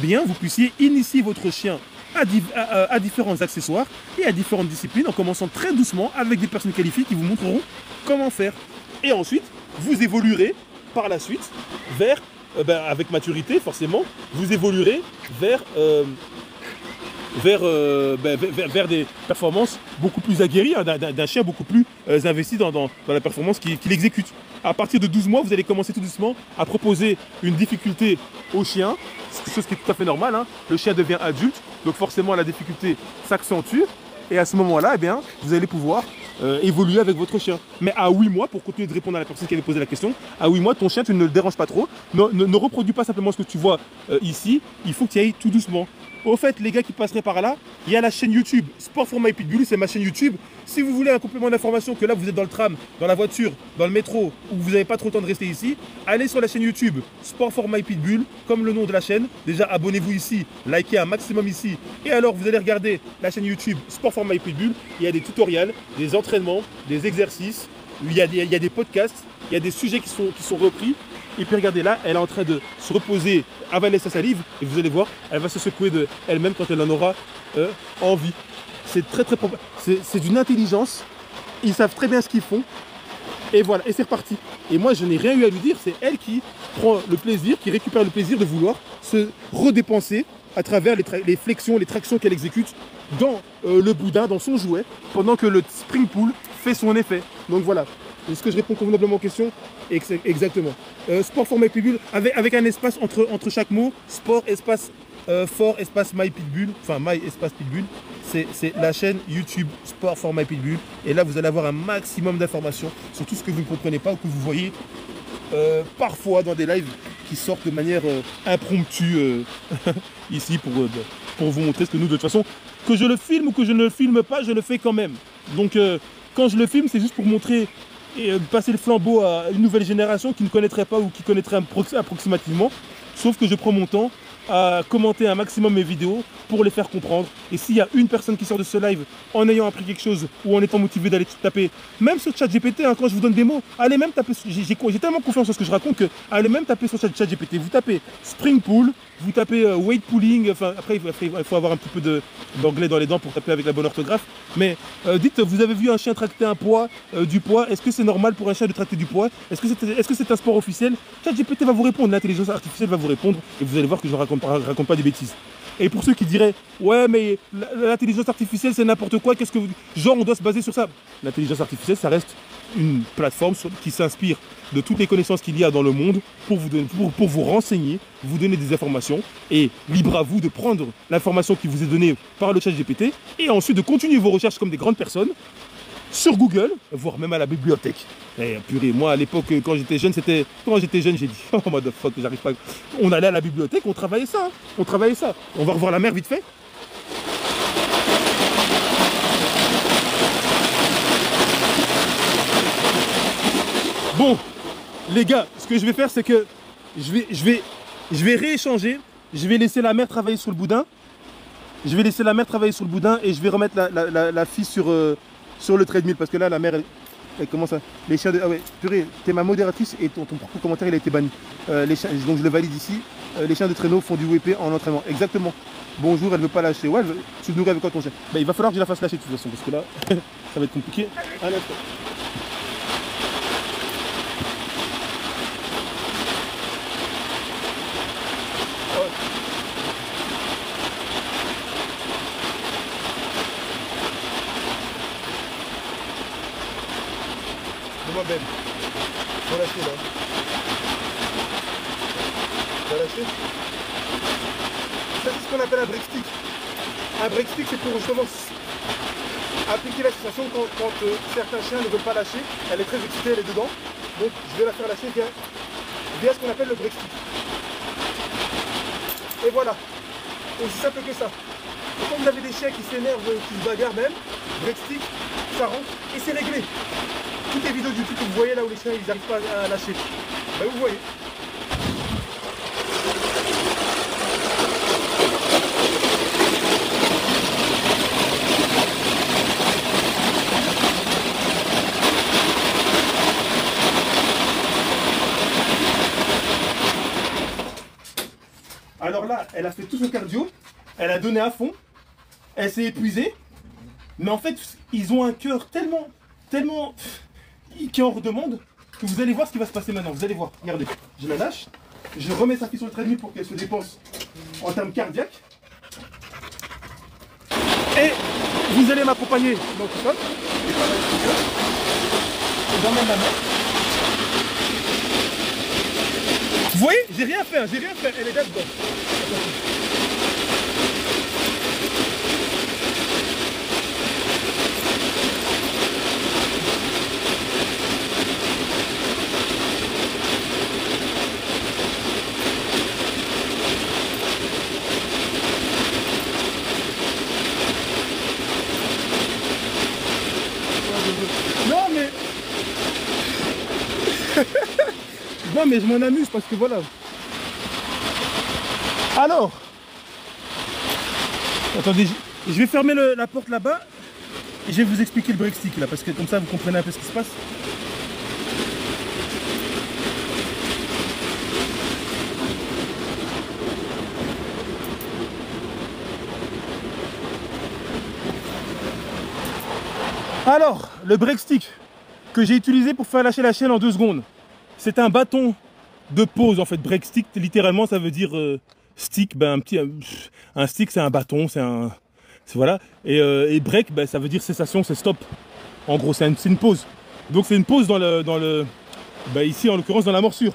bien, vous puissiez initier votre chien à différents accessoires et à différentes disciplines en commençant très doucement avec des personnes qualifiées qui vous montreront comment faire. Et ensuite, vous évoluerez par la suite vers, avec maturité forcément, vous évoluerez vers des performances beaucoup plus aguerries, hein, d'un chien beaucoup plus investi dans la performance qu'il exécute. À partir de 12 mois, vous allez commencer tout doucement à proposer une difficulté au chien, chose qui est tout à fait normale, hein. Le chien devient adulte, donc forcément la difficulté s'accentue, et à ce moment-là, eh bien, vous allez pouvoir évoluer avec votre chien. Mais à 8 mois, pour continuer de répondre à la personne qui avait posé la question, à 8 mois, ton chien, tu ne le déranges pas trop, ne reproduis pas simplement ce que tu vois ici, il faut que tu ailles tout doucement. Au fait, les gars qui passeraient par là, il y a la chaîne YouTube Sport for My Pitbull, c'est ma chaîne YouTube. Si vous voulez un complément d'information, que là vous êtes dans le tram, dans la voiture, dans le métro, ou vous n'avez pas trop le temps de rester ici, allez sur la chaîne YouTube Sport for My Pitbull, comme le nom de la chaîne. Déjà, abonnez-vous ici, likez un maximum ici. Et alors, vous allez regarder la chaîne YouTube Sport for My Pitbull. Il y a des tutoriels, des entraînements, des exercices, il y a des podcasts, il y a des sujets qui sont repris. Et puis regardez là, elle est en train de se reposer, avaler sa salive, et vous allez voir, elle va se secouer d'elle-même quand elle en aura envie. C'est très propre. C'est d'une intelligence, ils savent très bien ce qu'ils font, et voilà, et c'est reparti. Et moi je n'ai rien eu à lui dire, c'est elle qui prend le plaisir, qui récupère le plaisir de vouloir se redépenser à travers les flexions, les tractions qu'elle exécute dans le boudin, dans son jouet, pendant que le spring pull fait son effet. Donc voilà. Est-ce que je réponds convenablement aux questions? Exactement. Sport for My Pitbull, avec un espace entre chaque mot. Sport, espace for, espace My Pitbull. Enfin, My, espace Pitbull. C'est la chaîne YouTube Sport for My Pitbull. Et là, vous allez avoir un maximum d'informations sur tout ce que vous ne comprenez pas ou que vous voyez parfois dans des lives qui sortent de manière impromptue ici pour vous montrer ce que nous, de toute façon, que je le filme ou que je ne le filme pas, je le fais quand même. Donc, quand je le filme, c'est juste pour montrer et passer le flambeau à une nouvelle génération qui ne connaîtrait pas ou qui connaîtrait approximativement. Sauf que je prends mon temps à commenter un maximum mes vidéos pour les faire comprendre. Et s'il y a une personne qui sort de ce live en ayant appris quelque chose ou en étant motivé d'aller taper, même sur ChatGPT, hein, quand je vous donne des mots, allez même taper, j'ai tellement confiance en ce que je raconte que allez même taper sur ChatGPT. Vous tapez spring pull, vous tapez weight pulling, enfin après il faut avoir un petit peu d'anglais dans les dents pour taper avec la bonne orthographe. Mais dites, vous avez vu un chien tracter un poids, du poids, est-ce que c'est normal pour un chien de tracter du poids? Est-ce que c'est un sport officiel? ChatGPT va vous répondre, l'intelligence artificielle va vous répondre et vous allez voir que je ne raconte pas des bêtises. Et pour ceux qui diraient ouais mais l'intelligence artificielle c'est n'importe quoi, qu'est-ce que vous... genre on doit se baser sur ça? L'intelligence artificielle ça reste une plateforme qui s'inspire de toutes les connaissances qu'il y a dans le monde pour vous renseigner, vous donner des informations et libre à vous de prendre l'information qui vous est donnée par le chat GPT et ensuite de continuer vos recherches comme des grandes personnes sur Google, voire même à la bibliothèque. Et purée, moi à l'époque quand j'étais jeune, j'ai dit oh motherfuck, j'arrive pas. On allait à la bibliothèque, on travaillait ça. On va revoir la mer vite fait. Bon, les gars, ce que je vais faire, c'est que je vais rééchanger je vais laisser la mère travailler sur le boudin. Je vais laisser la mère travailler sur le boudin et je vais remettre la fille sur le treadmill parce que là, la mère, elle commence à... Les chiens de... Ah ouais, purée, t'es ma modératrice et ton propre commentaire, il a été banni. Donc je le valide ici. Les chiens de traîneau font du WP en entraînement. Exactement. Bonjour, elle veut pas lâcher. Ouais, tu te nourris avec quoi ton chien? Bah, il va falloir que je la fasse lâcher de toute façon parce que là, ça va être compliqué. À l'instant. Ben, faut lâcher là. Tu vas lâcher. Ça c'est ce qu'on appelle un break stick. Un break stick c'est pour justement appliquer la sensation quand certains chiens ne veulent pas lâcher. Elle est très excitée, elle est dedans. Donc je vais la faire lâcher via ce qu'on appelle le break stick. Et voilà. Aussi simple que ça. Et quand vous avez des chiens qui s'énervent, qui se bagarrent même, break stick, ça rentre et c'est réglé. Toutes les vidéos du YouTube que vous voyez là où les chiens ils n'arrivent pas à lâcher, ben, vous voyez. Alors là, elle a fait tout son cardio, elle a donné à fond, elle s'est épuisée, mais en fait, ils ont un cœur tellement qui en redemande que vous allez voir ce qui va se passer maintenant. Vous allez voir, regardez, je la lâche, je remets sa fille sur le treadmill pour qu'elle se dépense en termes cardiaques. Et vous allez m'accompagner dans tout ça. J'emmène la main. Vous voyez, j'ai rien fait, elle est là-dedans. Non mais je m'en amuse parce que voilà. Alors, attendez, je vais fermer la porte là-bas et je vais vous expliquer le break stick là parce que comme ça vous comprenez un peu ce qui se passe. Alors, le break stick que j'ai utilisé pour faire lâcher la chaîne en 2 secondes. C'est un bâton de pause en fait. Break stick, littéralement, ça veut dire stick. Ben, un stick, c'est un bâton, voilà. Et break, ben, ça veut dire cessation, c'est stop. En gros, c'est une pause. Donc c'est une pause ben, ici en l'occurrence dans la morsure.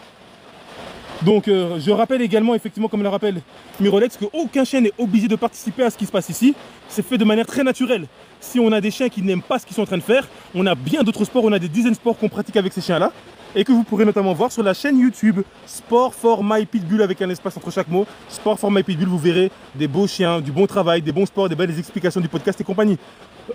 Donc je rappelle également, effectivement, comme le rappelle Mirolex, qu'aucun chien n'est obligé de participer à ce qui se passe ici. C'est fait de manière très naturelle. Si on a des chiens qui n'aiment pas ce qu'ils sont en train de faire, on a bien d'autres sports, on a des dizaines de sports qu'on pratique avec ces chiens-là. Et que vous pourrez notamment voir sur la chaîne YouTube Sport for My Pitbull avec un espace entre chaque mot. Sport for My Pitbull, vous verrez des beaux chiens, du bon travail, des bons sports, des belles explications du podcast et compagnie.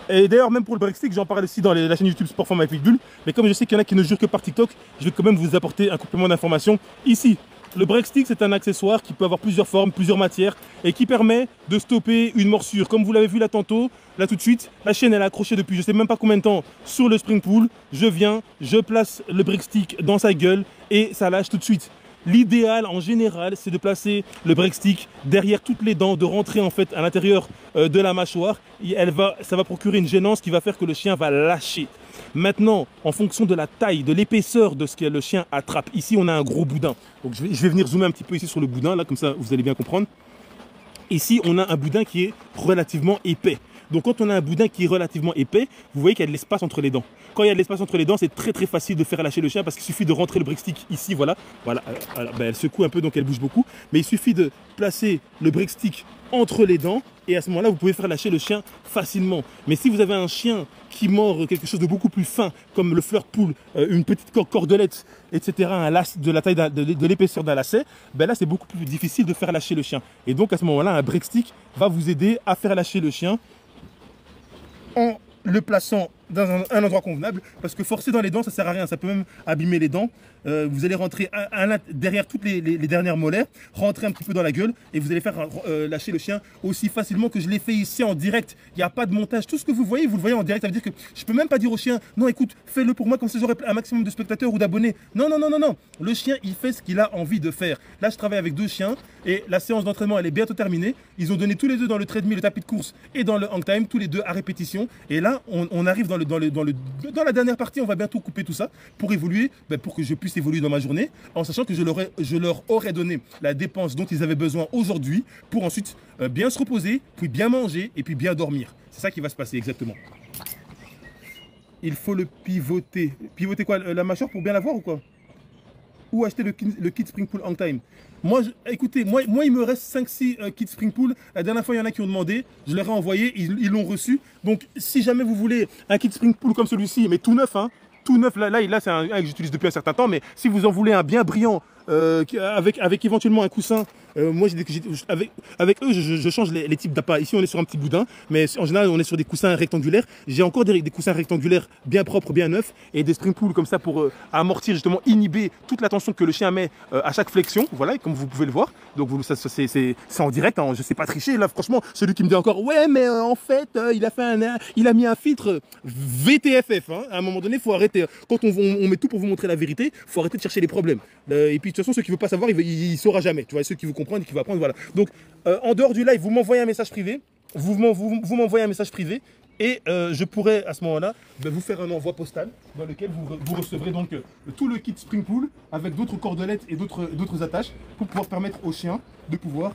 Et d'ailleurs, même pour le break stick, j'en parle aussi dans la chaîne YouTube Sport for My Pitbull. Mais comme je sais qu'il y en a qui ne jurent que par TikTok, je vais quand même vous apporter un complément d'information ici. Le break stick, c'est un accessoire qui peut avoir plusieurs formes, plusieurs matières et qui permet de stopper une morsure. Comme vous l'avez vu là tantôt, là tout de suite, la chaîne elle est accrochée depuis je ne sais même pas combien de temps sur le spring pool. Je viens, je place le break stick dans sa gueule et ça lâche tout de suite. L'idéal en général, c'est de placer le break stick derrière toutes les dents, de rentrer en fait à l'intérieur de la mâchoire. Et ça va procurer une gênance qui va faire que le chien va lâcher. Maintenant, en fonction de la taille, de l'épaisseur de ce que le chien attrape, ici on a un gros boudin. Donc je vais venir zoomer un petit peu ici sur le boudin, là comme ça vous allez bien comprendre. Ici on a un boudin qui est relativement épais. Donc quand on a un boudin qui est relativement épais, vous voyez qu'il y a de l'espace entre les dents. Quand il y a de l'espace entre les dents, c'est très facile de faire lâcher le chien parce qu'il suffit de rentrer le break stick ici, voilà. Ben, elle secoue un peu donc elle bouge beaucoup. Mais il suffit de placer le break stick entre les dents et à ce moment-là, vous pouvez faire lâcher le chien facilement. Mais si vous avez un chien qui mord quelque chose de beaucoup plus fin, comme le flirt pool, une petite cordelette, etc., un lac de la taille de l'épaisseur d'un lacet, ben là c'est beaucoup plus difficile de faire lâcher le chien. Et donc à ce moment-là, un break stick va vous aider à faire lâcher le chien en le plaçant dans un endroit convenable, parce que forcer dans les dents, ça sert à rien, ça peut même abîmer les dents. Vous allez rentrer derrière toutes les dernières molaires, rentrer un petit peu dans la gueule, et vous allez faire lâcher le chien aussi facilement que je l'ai fait ici en direct. Il n'y a pas de montage, tout ce que vous le voyez en direct. Ça veut dire que je peux même pas dire au chien, non écoute, fais-le pour moi, comme ça j'aurai un maximum de spectateurs ou d'abonnés. Non, non, non, non, non. Le chien, il fait ce qu'il a envie de faire. Là, je travaille avec 2 chiens, et la séance d'entraînement, elle est bientôt terminée. Ils ont donné tous les 2 dans le treadmill, le tapis de course, et dans le hang time, tous les 2 à répétition. Et là, on arrive dans la dernière partie, on va bientôt couper tout ça pour évoluer, pour que je puisse évoluer dans ma journée, en sachant que je leur aurais donné la dépense dont ils avaient besoin aujourd'hui pour ensuite bien se reposer, puis bien manger et puis bien dormir. C'est ça qui va se passer exactement. Il faut le pivoter. Pivoter quoi? La mâchoire pour bien la voir ou quoi? Ou acheter le kit Spring Pool Hang Time. Moi, écoutez, moi, il me reste 5-6 kits Spring Pool. La dernière fois, il y en a qui ont demandé. Je leur ai envoyé, ils l'ont reçu. Donc, si jamais vous voulez un kit Spring Pool comme celui-ci, mais tout neuf, hein, tout neuf, là c'est un que j'utilise depuis un certain temps, mais si vous en voulez un bien brillant, avec éventuellement un coussin, moi avec eux je change les types d'appâts. Ici on est sur un petit boudin, mais en général on est sur des coussins rectangulaires. J'ai encore des coussins rectangulaires bien propres, bien neufs, et des spring pools comme ça pour amortir, justement inhiber toute la tension que le chien met à chaque flexion, voilà, comme vous pouvez le voir. Donc c'est en direct, hein, je sais pas tricher là, franchement. Celui qui me dit encore ouais mais en fait il a mis un filtre VTFF, hein. À un moment donné il faut arrêter, quand on met tout pour vous montrer la vérité, il faut arrêter de chercher les problèmes. Et puis de toute façon, ceux qui ne veulent pas savoir, il saura jamais. Tu vois, ceux qui veulent comprendre et qui vont apprendre, voilà. Donc, en dehors du live, vous m'envoyez un message privé. Vous m'envoyez un message privé. Et je pourrais, à ce moment-là, vous faire un envoi postal dans lequel vous recevrez donc tout le kit Spring Pool avec d'autres cordelettes et d'autres attaches pour pouvoir permettre au chien de pouvoir,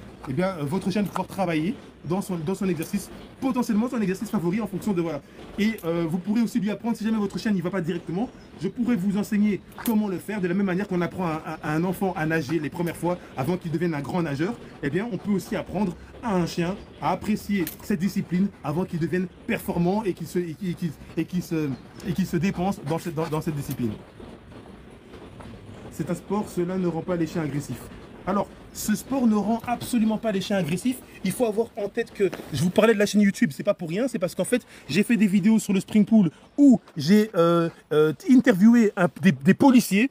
votre chien de pouvoir travailler dans son exercice, potentiellement son exercice favori en fonction de, voilà. Et vous pourrez aussi lui apprendre, si jamais votre chien n'y va pas directement, je pourrais vous enseigner comment le faire de la même manière qu'on apprend à un enfant à nager les premières fois avant qu'il devienne un grand nageur. On peut aussi apprendre à un chien à apprécier cette discipline avant qu'il devienne performant et qu'il se dépense dans cette discipline. C'est un sport, cela ne rend pas les chiens agressifs. Alors, ce sport ne rend absolument pas les chiens agressifs. Il faut avoir en tête que, je vous parlais de la chaîne YouTube, c'est pas pour rien, c'est parce qu'en fait, j'ai fait des vidéos sur le Spring Pool où j'ai interviewé des policiers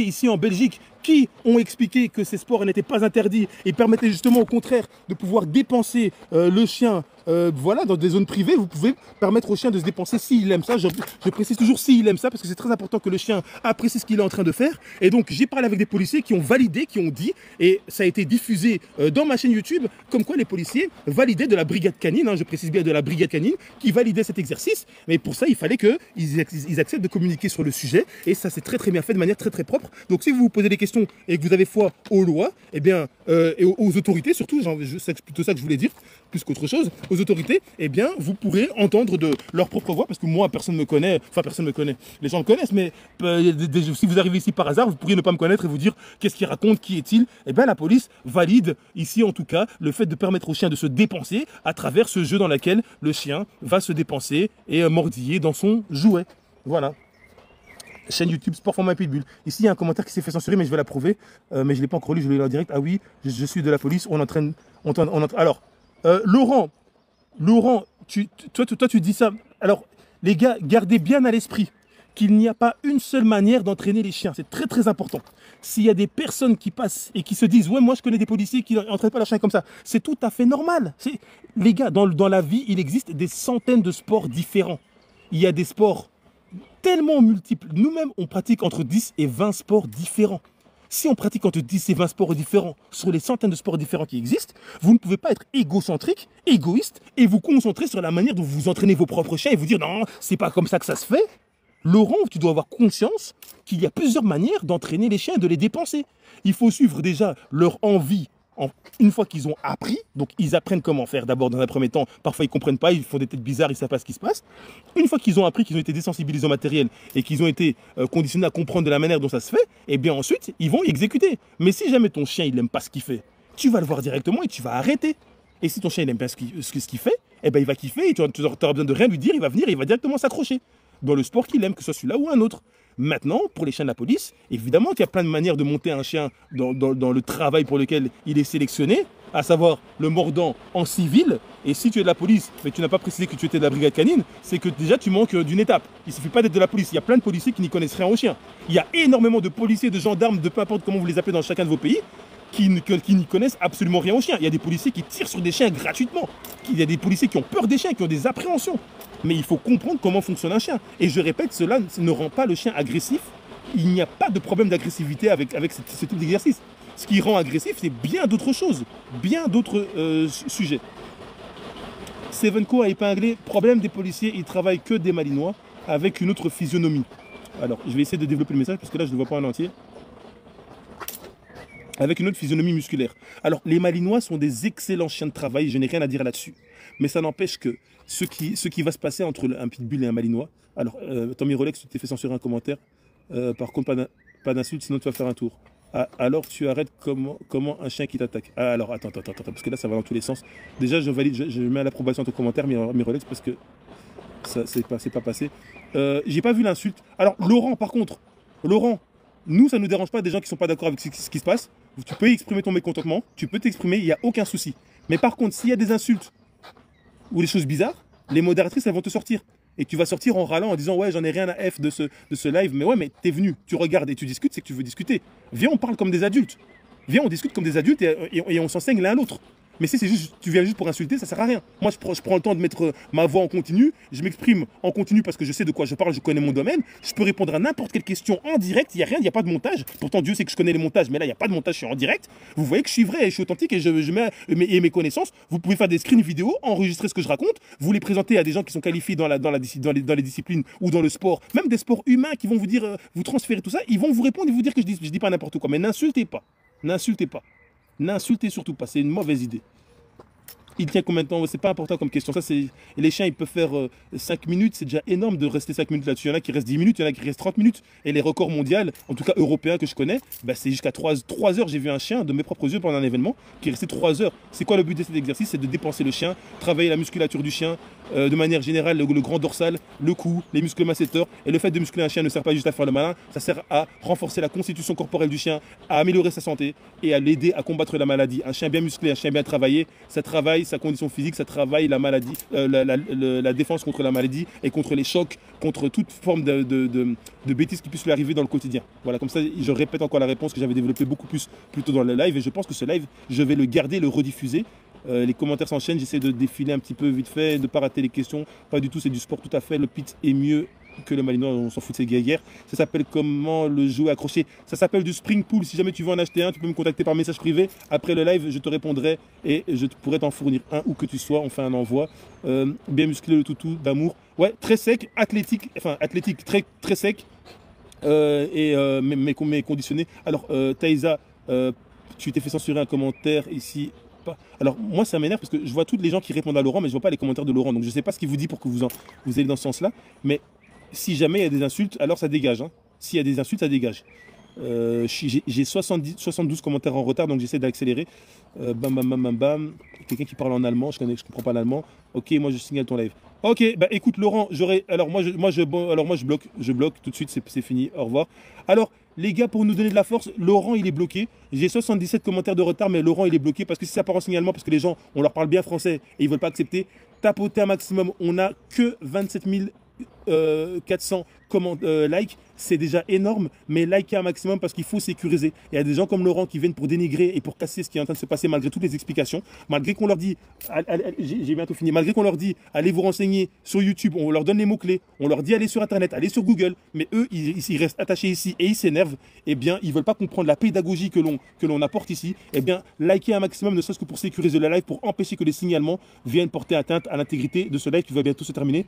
ici en Belgique qui ont expliqué que ces sports n'étaient pas interdits et permettaient justement au contraire de pouvoir dépenser le chien voilà, dans des zones privées. Vous pouvez permettre au chien de se dépenser s'il aime ça. Je précise toujours s'il aime ça parce que c'est très important que le chien apprécie ce qu'il est en train de faire. Et donc j'ai parlé avec des policiers qui ont validé, qui ont dit, et ça a été diffusé dans ma chaîne YouTube, comme quoi les policiers validaient de la brigade canine, hein, je précise bien de la brigade canine, qui validait cet exercice. Mais pour ça, il fallait qu'ils acceptent de communiquer sur le sujet. Et ça, c'est très très bien fait, de manière très très propre. Donc si vous vous posez des questions et que vous avez foi aux lois, et aux autorités surtout, c'est plutôt ça que je voulais dire, plus qu'autre chose, aux autorités, vous pourrez entendre de leur propre voix, parce que moi, personne ne me connaît, les gens me connaissent, mais si vous arrivez ici par hasard, vous pourriez ne pas me connaître et vous dire qu'est-ce qu'il raconte, qui est-il. La police valide ici en tout cas le fait de permettre au chien de se dépenser à travers ce jeu dans lequel le chien va se dépenser et mordiller dans son jouet. Voilà. Chaîne YouTube Sport Format Pitbull. Ici, il y a un commentaire qui s'est fait censurer, mais je vais l'approuver. Mais je ne l'ai pas encore lu, je vais le lire en direct. Ah oui, je suis de la police, on entraîne. Alors, Laurent, toi, tu dis ça. Alors, les gars, gardez bien à l'esprit qu'il n'y a pas une seule manière d'entraîner les chiens. C'est très très important. S'il y a des personnes qui passent et qui se disent « Ouais, moi je connais des policiers qui n'entraînent pas leurs chiens comme ça », c'est tout à fait normal. Les gars, dans la vie, il existe des centaines de sports différents. Il y a des sports tellement multiples. Nous-mêmes, on pratique entre 10 et 20 sports différents. Si on pratique entre 10 et 20 sports différents sur les centaines de sports différents qui existent, vous ne pouvez pas être égocentrique, égoïste et vous concentrer sur la manière dont vous entraînez vos propres chiens et vous dire « Non, c'est pas comme ça que ça se fait ». Laurent, tu dois avoir conscience qu'il y a plusieurs manières d'entraîner les chiens et de les dépenser. Il faut suivre déjà leur envie. Une fois qu'ils ont appris, donc ils apprennent comment faire d'abord dans un premier temps, parfois ils ne comprennent pas, ils font des têtes bizarres, ils ne savent pas ce qui se passe. Une fois qu'ils ont appris, qu'ils ont été désensibilisés au matériel et qu'ils ont été conditionnés à comprendre de la manière dont ça se fait, ensuite ils vont exécuter. Mais si jamais ton chien il n'aime pas ce qu'il fait, tu vas le voir directement et tu vas arrêter. Et si ton chien il n'aime pas ce qu'il fait, il va kiffer et tu n'auras besoin de rien lui dire, il va venir et il va directement s'accrocher dans le sport qu'il aime, que ce soit celui-là ou un autre. Maintenant, pour les chiens de la police, évidemment qu'il y a plein de manières de monter un chien dans le travail pour lequel il est sélectionné. à savoir le mordant en civil. Et si tu es de la police, mais tu n'as pas précisé que tu étais de la brigade canine, c'est que déjà tu manques d'une étape. Il ne suffit pas d'être de la police. Il y a plein de policiers qui n'y connaissent rien aux chiens. Il y a énormément de policiers, de gendarmes, de peu importe comment vous les appelez dans chacun de vos pays, qui n'y connaissent absolument rien aux chiens. Il y a des policiers qui tirent sur des chiens gratuitement. Il y a des policiers qui ont peur des chiens, qui ont des appréhensions. Mais il faut comprendre comment fonctionne un chien. Et je répète, cela ne rend pas le chien agressif. Il n'y a pas de problème d'agressivité avec ce type d'exercice. Ce qui rend agressif, c'est bien d'autres choses, bien d'autres sujets. Sevenco a épinglé « Problème des policiers, ils travaillent que des Malinois avec une autre physionomie ». Alors, je vais essayer de développer le message parce que là, je ne le vois pas en entier. Avec une autre physionomie musculaire. Alors, les Malinois sont des excellents chiens de travail, je n'ai rien à dire là-dessus. Mais ça n'empêche que ce qui va se passer entre un pitbull et un Malinois... Alors, Tommy Rolex, tu t'es fait censurer un commentaire. Par contre, pas d'insulte, sinon tu vas faire un tour. Ah, alors tu arrêtes comment un chien qui t'attaque. Ah, alors attends, parce que là ça va dans tous les sens. Déjà je valide, je mets à l'approbation ton commentaire, mes Rolex, parce que ça c'est pas passé. J'ai pas vu l'insulte. Alors Laurent, par contre, Laurent, nous ça nous dérange pas des gens qui sont pas d'accord avec ce qui se passe. Tu peux exprimer ton mécontentement, tu peux t'exprimer, il n'y a aucun souci. Mais par contre, s'il y a des insultes ou des choses bizarres, les modératrices elles vont te sortir. Et tu vas sortir en râlant en disant ouais j'en ai rien à F de ce live, mais ouais mais t'es venu, tu regardes et tu discutes, c'est que tu veux discuter. Viens on parle comme des adultes, viens on discute comme des adultes et on s'enseigne l'un à l'autre. Mais si c'est juste, tu viens juste pour insulter, ça sert à rien. Moi je prends le temps de mettre ma voix en continu, je m'exprime en continu parce que je sais de quoi je parle, je connais mon domaine, je peux répondre à n'importe quelle question en direct, il n'y a rien, il n'y a pas de montage. Pourtant Dieu sait que je connais les montages, mais là il n'y a pas de montage, je suis en direct. Vous voyez que je suis vrai et je suis authentique et je mets mes connaissances. Vous pouvez faire des screens vidéo, enregistrer ce que je raconte, vous les présenter à des gens qui sont qualifiés dans les disciplines ou dans le sport, même des sports humains qui vont vous dire, vous transférer tout ça, ils vont vous répondre et vous dire que je dis pas n'importe quoi. Mais n'insultez pas, n'insultez pas, n'insultez surtout pas, c'est une mauvaise idée. Il tient combien de temps? C'est pas important comme question. Ça, c'est les chiens, ils peuvent faire 5 minutes. C'est déjà énorme de rester 5 minutes là-dessus. Il y en a qui restent 10 minutes, il y en a qui restent 30 minutes. Et les records mondiaux, en tout cas européens que je connais, bah, c'est jusqu'à 3 heures. J'ai vu un chien de mes propres yeux pendant un événement qui est resté 3 heures. C'est quoi le but de cet exercice? C'est de dépenser le chien, travailler la musculature du chien, de manière générale, le grand dorsal, le cou, les muscles masséteurs. Et le fait de muscler un chien ne sert pas juste à faire le malin, ça sert à renforcer la constitution corporelle du chien, à améliorer sa santé et à l'aider à combattre la maladie. Un chien bien musclé, un chien bien travaillé, ça travaille sa condition physique, ça travaille la maladie, la défense contre la maladie et contre les chocs, contre toute forme de bêtises qui puissent lui arriver dans le quotidien. Voilà, comme ça, je répète encore la réponse que j'avais développée beaucoup plus tôt dans le live et je pense que ce live, je vais le garder, le rediffuser. Les commentaires s'enchaînent, j'essaie de défiler un petit peu vite fait, de ne pas rater les questions. Pas du tout, c'est du sport tout à fait. Le pit est mieux que le Malinois, on s'en fout de ces guerrières. Ça s'appelle comment le jouer accroché. Ça s'appelle du Spring Pool. Si jamais tu veux en acheter un, tu peux me contacter par message privé. Après le live, je te répondrai et je pourrai t'en fournir un où que tu sois. On fait un envoi. Bien musclé le toutou d'amour. Ouais, très sec, athlétique, très sec mais conditionné. Alors, Taïsa, tu t'es fait censurer un commentaire ici. Alors moi ça m'énerve parce que je vois tous les gens qui répondent à Laurent mais je vois pas les commentaires de Laurent, donc je sais pas ce qu'il vous dit pour que vous allez dans ce sens là, mais si jamais il y a des insultes alors ça dégage, hein. S'il y a des insultes ça dégage. J'ai 72 commentaires en retard donc j'essaie d'accélérer. Bam bam bam bam bam, quelqu'un qui parle en allemand, je comprends pas l'allemand. Ok, moi je signale ton live. Ok, bah écoute Laurent, moi je bloque tout de suite, c'est fini, au revoir. Alors les gars, pour nous donner de la force, Laurent il est bloqué. J'ai 77 commentaires de retard, mais Laurent il est bloqué parce que si ça part en signalement, parce que les gens, on leur parle bien français et ils veulent pas accepter, tapotez un maximum. On a que 27 400 likes, c'est déjà énorme, mais likez un maximum parce qu'il faut sécuriser. Il y a des gens comme Laurent qui viennent pour dénigrer et pour casser ce qui est en train de se passer malgré toutes les explications, malgré qu'on leur dit, j'ai bientôt fini, malgré qu'on leur dit allez vous renseigner sur YouTube, on leur donne les mots-clés, on leur dit allez sur Internet, allez sur Google, mais eux ils restent attachés ici et ils s'énervent, et bien ils veulent pas comprendre la pédagogie que l'on apporte ici. Et bien likez un maximum, ne serait-ce que pour sécuriser le live, pour empêcher que les signalements viennent porter atteinte à l'intégrité de ce live qui va bientôt se terminer.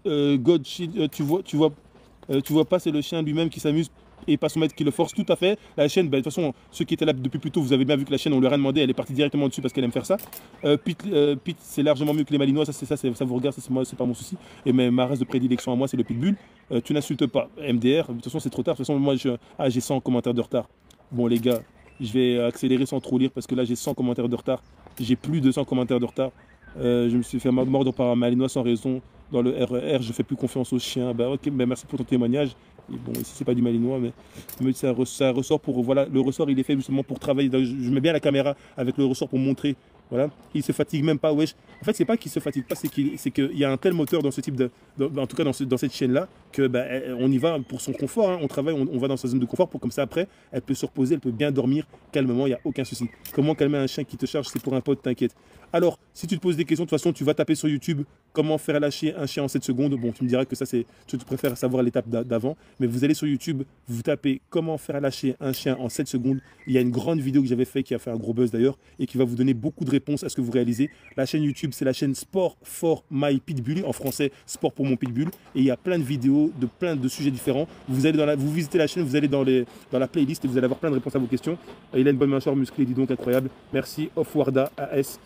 Godshield, tu vois pas, c'est le chien lui-même qui s'amuse et pas son maître qui le force. Tout à fait. La chaîne, de toute façon, ceux qui étaient là depuis plus tôt, vous avez bien vu que la chaîne, on lui a rien demandé, elle est partie directement dessus parce qu'elle aime faire ça. Pete, c'est largement mieux que les Malinois, ça vous regarde, c'est pas mon souci. Et ma race de prédilection à moi, c'est le Pitbull. Tu n'insultes pas MDR, de toute façon, c'est trop tard. De toute façon, moi, j'ai 100 commentaires de retard. Bon, les gars, je vais accélérer sans trop lire parce que là, j'ai 100 commentaires de retard. J'ai plus de 100 commentaires de retard. Je me suis fait mordre par un Malinois sans raison. Dans le RER, je fais plus confiance aux chiens. Ok, merci pour ton témoignage. Et bon, ici c'est pas du malinois, mais ça ressort pour, voilà, le ressort il est fait justement pour travailler. Je mets bien la caméra avec le ressort pour montrer. Voilà, il se fatigue même pas, wesh. En fait, c'est pas qu'il se fatigue pas, c'est qu'il y a un tel moteur dans ce type en tout cas dans cette chaîne-là, que bah, on y va pour son confort. Hein. On travaille, on va dans sa zone de confort pour comme ça après, elle peut se reposer, elle peut bien dormir calmement, il n'y a aucun souci. Comment calmer un chien qui te charge, c'est pour un pote, t'inquiète. Alors, si tu te poses des questions, de toute façon, tu vas taper sur YouTube comment faire lâcher un chien en 7 secondes. Bon, tu me diras que ça, tu préfères savoir l'étape d'avant, mais vous allez sur YouTube, vous tapez comment faire lâcher un chien en 7 secondes. Il y a une grande vidéo que j'avais fait qui a fait un gros buzz d'ailleurs et qui va vous donner beaucoup de réponses à ce que vous réalisez. La chaîne YouTube, c'est la chaîne Sport for My Pitbull, en français, Sport pour mon Pitbull. Et il y a plein de vidéos de plein de sujets différents. Vous allez vous visitez la chaîne, vous allez dans la playlist et vous allez avoir plein de réponses à vos questions. Il a une bonne mâchoire musclée, dis donc, incroyable. Merci, Offwarda AS.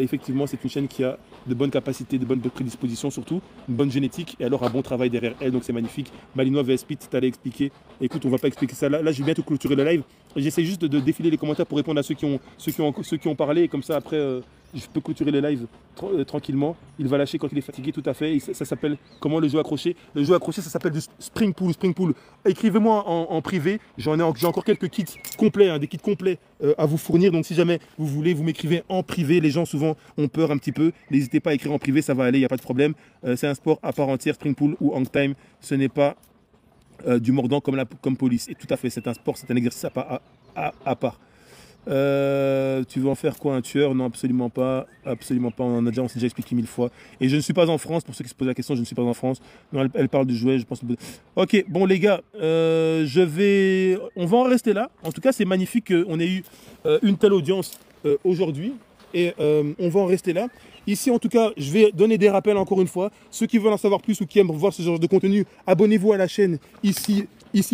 Effectivement, c'est une chaîne qui a de bonnes capacités, de bonnes prédispositions surtout, une bonne génétique et alors un bon travail derrière elle, donc c'est magnifique. Malinois vs Pit, tu allais expliquer. Écoute, on va pas expliquer ça là. Là, je vais bientôt clôturer le live. J'essaie juste de défiler les commentaires pour répondre à ceux qui ont parlé et comme ça après je peux clôturer le live tranquillement. Il va lâcher quand il est fatigué, tout à fait. Et ça s'appelle comment le jeu accroché? Le jeu accroché, ça s'appelle du spring pull. Écrivez-moi en privé. J'ai encore quelques kits complets, hein, des kits complets à vous fournir. Donc si jamais vous voulez, vous m'écrivez en privé. Les gens souvent ont peur un petit peu. N'hésitez pas à écrire en privé, ça va aller, il n'y a pas de problème. C'est un sport à part entière, spring pull ou hang time. Ce n'est pas du mordant comme police. Et tout à fait, c'est un sport, c'est un exercice à part. Tu veux en faire quoi, un tueur? Non, absolument pas, absolument pas. On s'est déjà expliqué 1000 fois. Et je ne suis pas en France, pour ceux qui se posent la question, je ne suis pas en France. Non, elle parle du jouet, je pense. Ok, bon les gars, on va en rester là. En tout cas, c'est magnifique qu'on ait eu une telle audience aujourd'hui. Et on va en rester là. Ici, en tout cas, je vais donner des rappels encore une fois. Ceux qui veulent en savoir plus ou qui aiment voir ce genre de contenu, abonnez-vous à la chaîne ici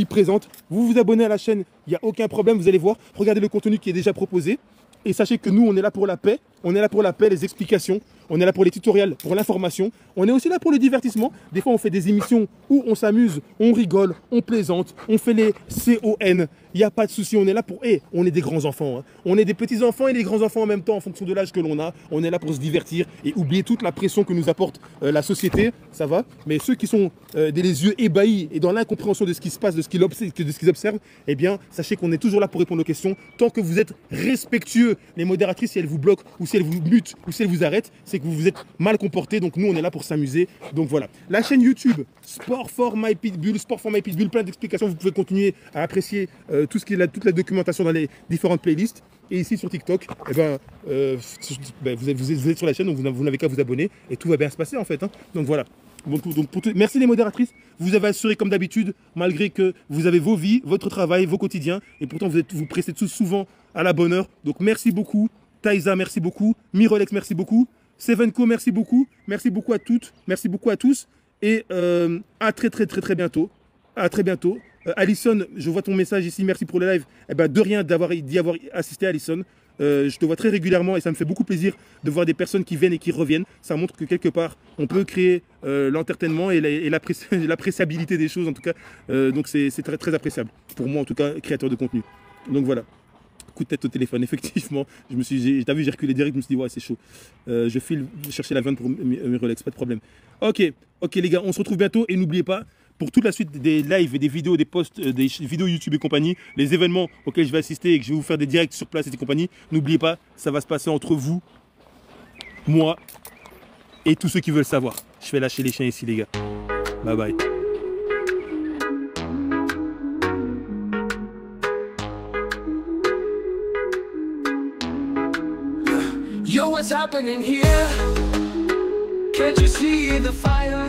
présente. Vous vous abonnez à la chaîne, il n'y a aucun problème, vous allez voir. Regardez le contenu qui est déjà proposé. Et sachez que nous, on est là pour la paix. On est là pour la paix, les explications. On est là pour les tutoriels, pour l'information. On est aussi là pour le divertissement. Des fois, on fait des émissions où on s'amuse, on rigole, on plaisante, on fait les CON. Il n'y a pas de souci. On est là pour... on est des grands enfants. Hein. On est des petits enfants et des grands enfants en même temps, en fonction de l'âge que l'on a. On est là pour se divertir et oublier toute la pression que nous apporte la société. Ça va. Mais ceux qui sont les yeux ébahis et dans l'incompréhension de ce qui se passe, de ce qu'ils observent, eh bien, sachez qu'on est toujours là pour répondre aux questions. Tant que vous êtes respectueux, les modératrices, si elles vous bloquent ou si elles vous mutent ou si elles vous arrêtent, c'est que vous vous êtes mal comporté. Donc nous, on est là pour s'amuser. Donc voilà. La chaîne YouTube, Sport for My Pitbull, plein d'explications. Vous pouvez continuer à apprécier toute la documentation dans les différentes playlists. Et ici sur TikTok, eh vous êtes sur la chaîne, donc vous n'avez qu'à vous abonner et tout va bien se passer en fait. Hein. Donc voilà. Merci les modératrices. Vous avez assuré comme d'habitude, malgré que vous avez vos vies, votre travail, vos quotidiens, et pourtant vous prestez tous souvent à la bonne heure. Donc merci beaucoup. Taïsa, merci beaucoup. Mirolex, merci beaucoup. Sevenco, merci beaucoup. Merci beaucoup à toutes. Merci beaucoup à tous. Et à très bientôt. À très bientôt. Alison, je vois ton message ici. Merci pour le live. Eh ben, de rien d'y avoir assisté, Alison. Je te vois très régulièrement et ça me fait beaucoup plaisir de voir des personnes qui viennent et qui reviennent. Ça montre que quelque part, on peut créer l'entertainment et l'appréciabilité des choses en tout cas. Donc c'est très appréciable. Pour moi en tout cas, créateur de contenu. Donc voilà. Coup de tête au téléphone, effectivement. T'as vu, j'ai reculé direct, je me suis dit, ouais, c'est chaud. Je file chercher la vanne pour mes Rolex, pas de problème. Ok les gars, on se retrouve bientôt et n'oubliez pas, pour toute la suite des lives et des vidéos, des posts, des vidéos YouTube et compagnie, les événements auxquels je vais assister et que je vais vous faire des directs sur place et compagnie, n'oubliez pas, ça va se passer entre vous, moi et tous ceux qui veulent savoir. Je vais lâcher les chiens ici, les gars. Bye bye. Yo, what's happening here? Can't you see the fire?